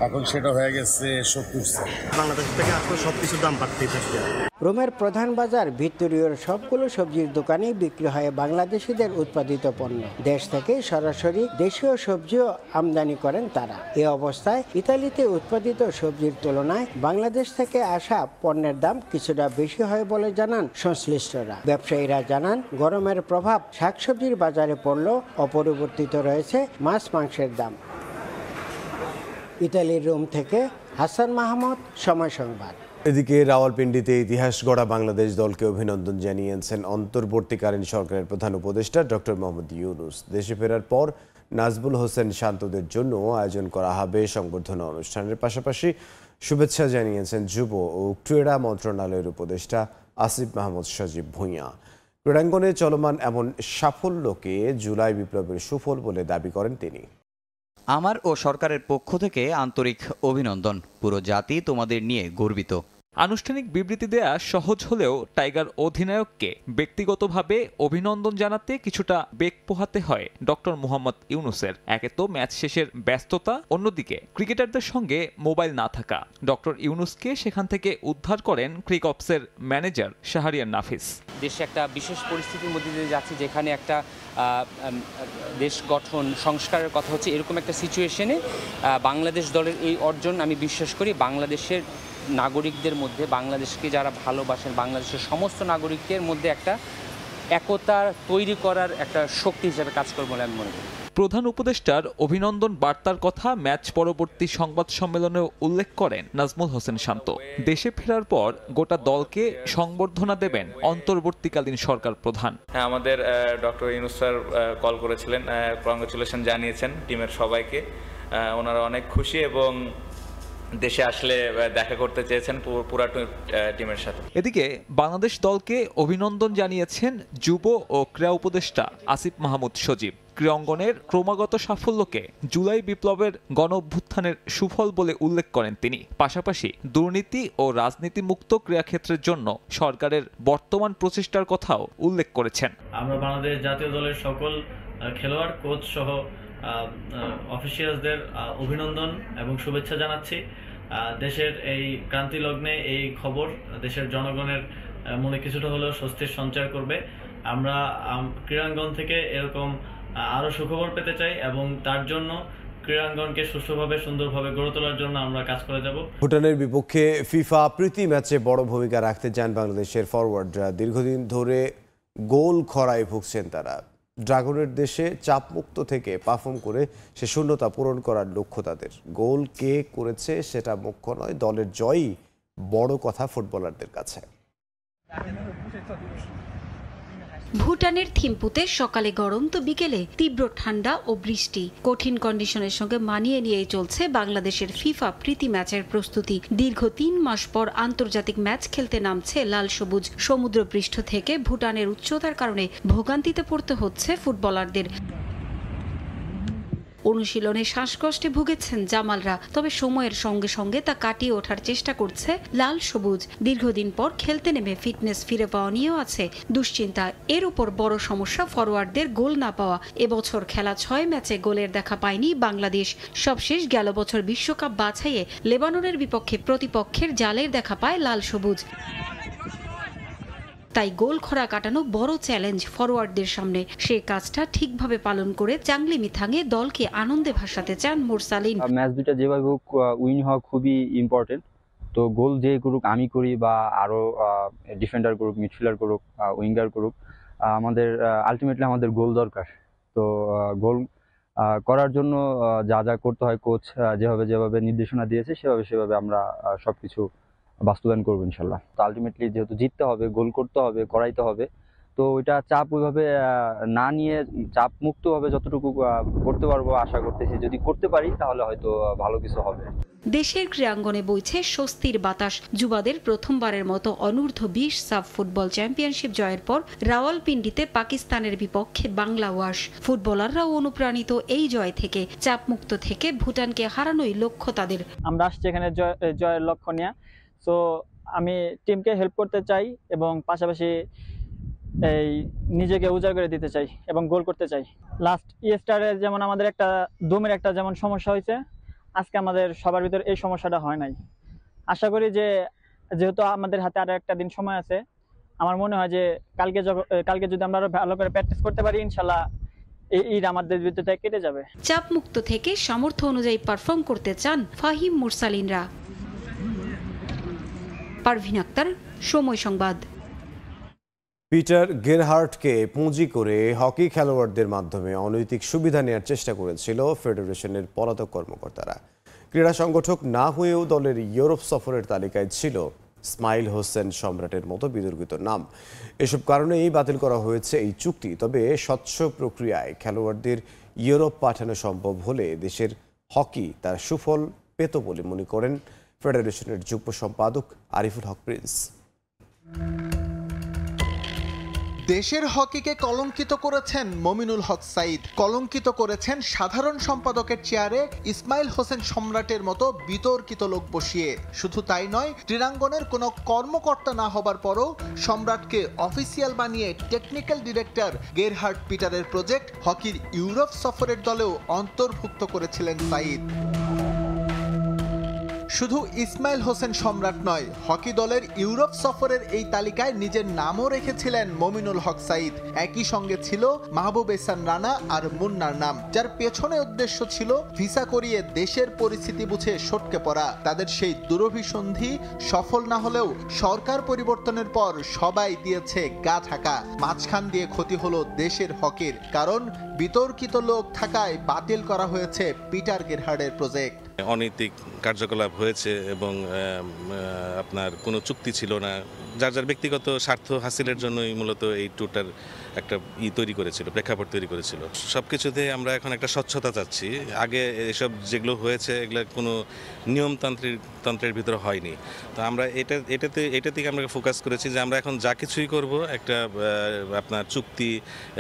এখন সেটা হয়ে গেছে 70 সেন্ট। বাংলাদেশ থেকে আসলে সবকিছুর দাম বাড়তেই থাকে। রোমের প্রধান বাজার ভিক্টোরিয়ার সবগুলো সবজির দোকানেই বিক্রি হয় বাংলাদেশিদের উৎপাদিত পণ্য। দেশ থেকে সরাসরি দেশীয় সবজিও আমদানি করেন তারা। এ অবস্থায় ইতালিতে উৎপাদিত সবজির তুলনায় বাংলাদেশ থেকে আসা পণ্যের দাম কিছুটা বেশি হয় বলে জানান সংশ্লিষ্টরা। ব্যবসায়ীরা জানান, গরমের প্রভাব শাকসবজির বাজারে পড়লেও অপরিবর্তিত রয়েছে মাছ মাংসের দাম। ইতালির রোম থেকে হাসান মাহমুদ, সময় সংবাদ। এদিকে রাওয়ালপিন্ডিতে ইতিহাস গড়া বাংলাদেশ দলকে অভিনন্দন জানিয়েছেন অন্তর্বর্তীকালীন সরকারের প্রধান উপদেষ্টা ডক্টর মোহাম্মদ ইউনূস। দেশে ফেরার পর নাজবুল হোসেন শান্তদের জন্য আয়োজন করা হবে সংবর্ধনা অনুষ্ঠানের। পাশাপাশি শুভেচ্ছা জানিয়েছেন যুব ও ক্রীড়া মন্ত্রণালয়ের উপদেষ্টা আসিফ মাহমুদ সজীব ভূঁইয়া। ক্রীড়াঙ্গনে চলমান এমন সাফল্যকে জুলাই বিপ্লবের সুফল বলে দাবি করেন তিনি। আমার ও সরকারের পক্ষ থেকে আন্তরিক অভিনন্দন। পুরো জাতি তোমাদের নিয়ে গর্বিত। আনুষ্ঠানিক বিবৃতি দেয়া সহজ হলেও টাইগার অধিনায়ককে ব্যক্তিগতভাবে অভিনন্দন জানাতে কিছুটা বেগ পোহাতে হয় ডক্টর মোহাম্মদ ইউনুসের। একে তো ম্যাচ শেষের ব্যস্ততা, অন্যদিকে ক্রিকেটারদের সঙ্গে মোবাইল না থাকা। ডক্টর ইউনুসকে সেখান থেকে উদ্ধার করেন ক্রিকঅপসের ম্যানেজার শাহরিয়ার নাফিস। দেশে একটা বিশেষ পরিস্থিতির মধ্যে দিয়ে যাচ্ছে, যেখানে একটা দেশ গঠন সংস্কারের কথা হচ্ছে, এরকম একটা সিচুয়েশনে বাংলাদেশ দলের এই অর্জন আমি বিশ্বাস করি বাংলাদেশের নাগরিকদের মধ্যে, বাংলাদেশকে যারা ভালোবাসেন, বাংলাদেশের সমস্ত নাগরিকদের মধ্যে একটা একতা তৈরি করার একটা শক্তি হিসেবে কাজ করবে বলে আমি মনে করি। প্রধান উপদেষ্টার অভিনন্দন বার্তার কথা ম্যাচ পরবর্তী সংবাদ সম্মেলনেও উল্লেখ করেন নাজমুল হোসেন শান্ত। দেশে ফেরার পর গোটা দলকে সংবর্ধনা দেবেন অন্তর্বর্তীকালীন সরকার প্রধান। হ্যাঁ, আমাদের ডক্টর ইউনুস স্যার কল করেছিলেন, কংগ্রেচুলেশন জানিয়েছেন টিমের সবাইকে। ওনারা অনেক খুশি এবং দেশে আসলে দেখা করতে চেয়েছেন পুরা টিমের সাথে। এদিকে বাংলাদেশ দলকে অভিনন্দন জানিয়েছেন যুব ও ক্রীড়া উপদেষ্টা আসিফ মাহমুদ সজীব। ক্রীড়াঙ্গনের ক্রমাগত সাফল্যকে জুলাই বিপ্লবের গণঅভ্যুত্থানের সুফল বলে উল্লেখ করেন তিনি। পাশাপাশি দুর্নীতি ও রাজনীতি মুক্ত ক্রীড়াক্ষেত্রের জন্য সরকারের বর্তমান প্রচেষ্টার কথাও উল্লেখ করেছেন। আমরা বাংলাদেশ জাতীয় দলের সকল খেলোয়াড়, কোচ সহ অফিসিয়ালসদের অভিনন্দন এবং শুভেচ্ছা জানাচ্ছি। দেশের এই ক্রান্তি লগ্নে এই খবর দেশের জনগণের মনে কিছুটা হলেও স্বস্তির সঞ্চার করবে। আমরা ক্রীড়াঙ্গন থেকে এরকম আরও সুখবর পেতে চাই এবং তার জন্য ক্রীড়াঙ্গনকে সুষ্ঠুভাবে সুন্দরভাবে গড়ে তোলার জন্য আমরা কাজ করে যাব। ভুটানের বিপক্ষে ফিফা প্রীতি ম্যাচে বড় ভূমিকা রাখতে চান বাংলাদেশের ফরওয়ার্ডরা। দীর্ঘদিন ধরে গোল খরায় ভুগছেন তারা। ড্রাগনের দেশে চাপমুক্ত থেকে পারফর্ম করে সে শূন্যতা পূরণ করার লক্ষ্য তাদের। গোল কে করেছে সেটা মুখ্য নয়, দলের জয়ই বড় কথা ফুটবলারদের কাছে। ভুটানের থিম্পুতে সকালে গরম তো বিকেলে তীব্র ঠান্ডা ও বৃষ্টি। কঠিন কন্ডিশনের সঙ্গে মানিয়ে নিয়েই চলছে বাংলাদেশের ফিফা প্রীতি ম্যাচের প্রস্তুতি। দীর্ঘ 3 মাস পর আন্তর্জাতিক ম্যাচ খেলতে নামছে লাল সবুজ। সমুদ্রপৃষ্ঠ থেকে ভুটানের উচ্চতার কারণে ভোগান্তিতে পড়তে হচ্ছে ফুটবলারদের। অনুশীলনে শ্বাসকষ্টে ভুগেছেন জামালরা, তবে সময়ের সঙ্গে সঙ্গে তা কাটিয়ে ওঠার চেষ্টা করছে লাল সবুজ। দীর্ঘদিন পর খেলতে নেমে ফিটনেস ফিরে পাওয়া নিয়েও আছে দুশ্চিন্তা। এর উপর বড় সমস্যা ফরওয়ার্ডদের গোল না পাওয়া। এবছর খেলা 6 ম্যাচে গোলের দেখা পায়নি বাংলাদেশ। সবশেষ গেল বছর বিশ্বকাপ বাছাইয়ে লেবাননের বিপক্ষে প্রতিপক্ষের জালের দেখা পায় লাল সবুজ। তাই গোল খরা কাটানো বড় চ্যালেঞ্জ ফরওয়ার্ডদের সামনে। সেই কাজটা ঠিকভাবে পালন করে চাংলি মিথাঙে দলকে আনন্দে ভাসাতে চান মুরসালিন। ম্যাচ দুটা যেভাবে উইন হওয়া খুবই ইম্পর্টেন্ট। তো গোল যে করুক, আমি করি বা আরো ডিফেন্ডার করুক, মিডফিল্ডার করুক, উইঙ্গার করুক, আমাদের আলটিমেটলি আমাদের গোল দরকার। তো গোল করার জন্য যা যা করতে হয় কোচ যেভাবে নির্দেশনা দিয়েছে সেভাবে আমরা সবকিছু বাস্তবায়ন করবো ইনশাল্লাহ। তো আলটিমেটলি যেহেতু জিততে হবে, গোল করতে হবে, করাইতে হবে, তো ওইটা চাপ ওইভাবে না নিয়ে চাপ মুক্তভাবে যতটুকু করতে পারবো আশা করতেছি। যদি করতে পারি তাহলে হয়তো ভালো কিছু হবে। দেশের ক্রীড়াঙ্গনে বইছে স্বস্তির বাতাস। যুবাদের প্রথমবারের মতো অনূর্ধ্ব 20 সাব ফুটবল চ্যাম্পিয়নশিপ জয়ের পর রাওয়ালপিন্ডিতে পাকিস্তানের বিপক্ষে বাংলা ওয়াশ। ফুটবলাররাও অনুপ্রাণিত এই জয় থেকে। চাপমুক্ত থেকে ভুটানকে হারানোই লক্ষ্য তাদের। আমরা আসছি এখানে জয়ের লক্ষ্য নিয়ে। সো আমি টিমকে হেল্প করতে চাই এবং পাশাপাশি এই নিজেকে উজাড় করে দিতে চাই এবং গোল করতে চাই। লাস্ট ইস্টারে যেমন আমাদের একটা দমের একটা যেমন সমস্যা হয়েছে, আজকে আমাদের সবার ভিতর এই সমস্যাটা হয় নাই। আশা করি যে যেহেতু আমাদের হাতে আরো একটা দিন সময় আছে, আমার মনে হয় যে কালকে যদি আমরা আরো ভালো করে প্র্যাকটিস করতে পারি ইনশাল্লাহ এই আমাদের ভিতরে কেটে যাবে। চাপমুক্ত থেকে সামর্থ্য অনুযায়ী পারফর্ম করতে চান ফাহিম মুরসালিনরা। পারভিন আক্তার, সময় সংবাদ। পিটার গেরহার্টকে পুঁজি করে হকি খেলোয়াড়দের মাধ্যমে অনৈতিক সুবিধা নেওয়ার চেষ্টা করেছিল ফেডারেশনের পলাতক কর্মকর্তারা। ক্রীড়া সংগঠক না হয়েও দলের ইউরোপ সফরের তালিকায় ছিল ইসমাইল হোসেন সম্রাটের মতো বিতর্কিত নাম। এসব কারণেই বাতিল করা হয়েছে এই চুক্তি। তবে স্বচ্ছ প্রক্রিয়ায় খেলোয়াড়দের ইউরোপ পাঠানো সম্ভব হলে দেশের হকি তার সুফল পেত বলে মনে করেন ফেডারেশনের যুগ্ম সম্পাদক আরিফুল হক প্রিন্স। দেশের হকিকে কলঙ্কিত করেছেন মমিনুল হক সাঈদ, কলঙ্কিত করেছেন সাধারণ সম্পাদকের চেয়ারে ইসমাইল হোসেন সম্রাটের মতো বিতর্কিত লোক বসিয়ে। শুধু তাই নয়, ক্রীড়াঙ্গনের কোনো কর্মকর্তা না হবার পরও সম্রাটকে অফিসিয়াল বানিয়ে টেকনিক্যাল ডিরেক্টর গেরহার্ড পিটারের প্রজেক্ট হকির ইউরোপ সফরের দলেও অন্তর্ভুক্ত করেছিলেন সাঈদ। শুধু ইসমাইল হোসেন সম্রাট নয়, হকি দলের ইউরোপ সফরের এই তালিকায় নিজের নামও রেখেছিলেন মমিনুল হক সাঈদ। একই সঙ্গে ছিল মাহবুব এহসান রানা আর মুন্নার নাম, যার পেছনে উদ্দেশ্য ছিল ভিসা করিয়ে দেশের পরিস্থিতি বুঝে সটকে পড়া। তাদের সেই দুরভিসন্ধি সফল না হলেও সরকার পরিবর্তনের পর সবাই দিয়েছে গা ঢাকা। মাঝখান দিয়ে ক্ষতি হলো দেশের হকির, কারণ বিতর্কিত লোক থাকায় বাতিল করা হয়েছে পিটার গেরহার্ডের প্রজেক্ট। অনৈতিক কার্যকলাপ হয়েছে এবং আপনার কোনো চুক্তি ছিল না, যার যার ব্যক্তিগত স্বার্থ হাসিলের জন্যই মূলত এই ট্যুরটার একটা তৈরি করেছিল, প্রেক্ষাপট তৈরি করেছিল। সব কিছুতে আমরা এখন একটা স্বচ্ছতা চাচ্ছি। আগে এসব যেগুলো হয়েছে এগুলো কোনো নিয়মতন্ত্রের ভিতরে হয়নি। তো আমরা এটা থেকে আমরা ফোকাস করেছি যে আমরা এখন যা কিছুই করব একটা আপনার চুক্তি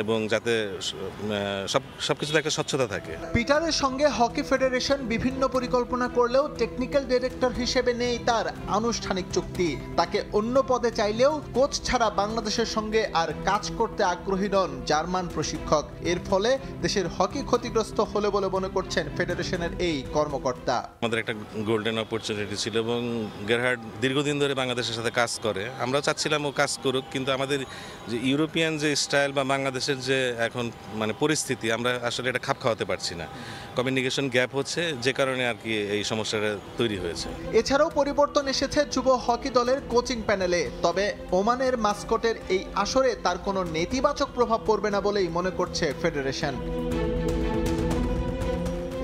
এবং যাতে সব কিছুতে একটা স্বচ্ছতা থাকে। পিটারের সঙ্গে হকি ফেডারেশন বিভিন্ন পরিকল্পনা করলেও টেকনিক্যাল ডিরেক্টর হিসেবে নেই তার আনুষ্ঠানিক চুক্তি। তাকে অন্য পদে চাইলেও কোচ ছাড়া বাংলাদেশের সঙ্গে আর কাজ করতে আগ্রহী নন জার্মান প্রশিক্ষক। এর ফলে দেশের হকি ক্ষতিগ্রস্ত হলে বলে মনে করছেন ফেডারেশনের এই কর্মকর্তা। আমাদের একটা গোল্ডেন অপরচুনিটি ছিল এবং গেরহার্ড দীর্ঘদিন ধরে বাংলাদেশের সাথে কাজ করে। আমরাও চাচ্ছিলাম ও কাজ করুক, কিন্তু আমাদের যে ইউরোপিয়ান যে স্টাইল বা বাংলাদেশের যে এখন মানে পরিস্থিতি, আমরা আসলে এটা খাপ খাওয়াতে পারছি না। কমিউনিকেশন গ্যাপ হচ্ছে, যে কারণে আর কি এই সমস্যাটা তৈরি হয়েছে। এছাড়াও পরিবর্তন এসেছে যুব হকি দলের কোচিং প্যানেলে। তবে ওমানের মাস্কটের এই আসরে তার কোনো নেতিবাচক প্রভাব পড়বে না বলেই মনে করছে ফেডারেশন।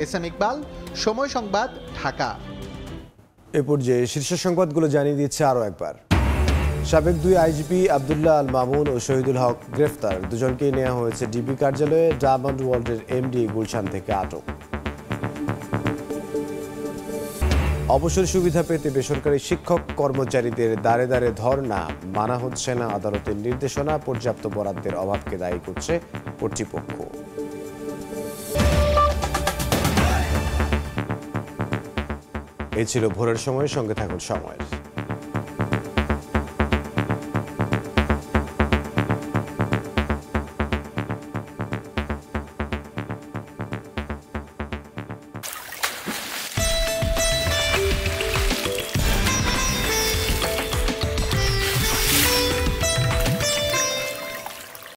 এসএম ইকবাল, সময় সংবাদ, ঢাকা। এ পর্যায়ে শীর্ষ সংবাদগুলো জানিয়ে দিচ্ছে আরও একবার। সাবেক দুই আইজিপি আব্দুল্লাহ আল মামুন ও শহীদুল হক গ্রেফতার, দুজনকেই নেওয়া হয়েছে ডিবি কার্যালয়ে। ডায়মন্ড ওয়ার্ল্ডের এমডি গুলশান থেকে আটক। অবসর সুবিধা পেতে বেসরকারি শিক্ষক কর্মচারীদের দাঁড়ে দাঁড়ে ধর্ণা মানা হচ্ছে না। আদালতের নির্দেশনা, পর্যাপ্ত বরাদ্দের অভাবকে দায়ী করছে কর্তৃপক্ষ। এই ছিল ভোরের সময়, সঙ্গে থাকুন সময়ের।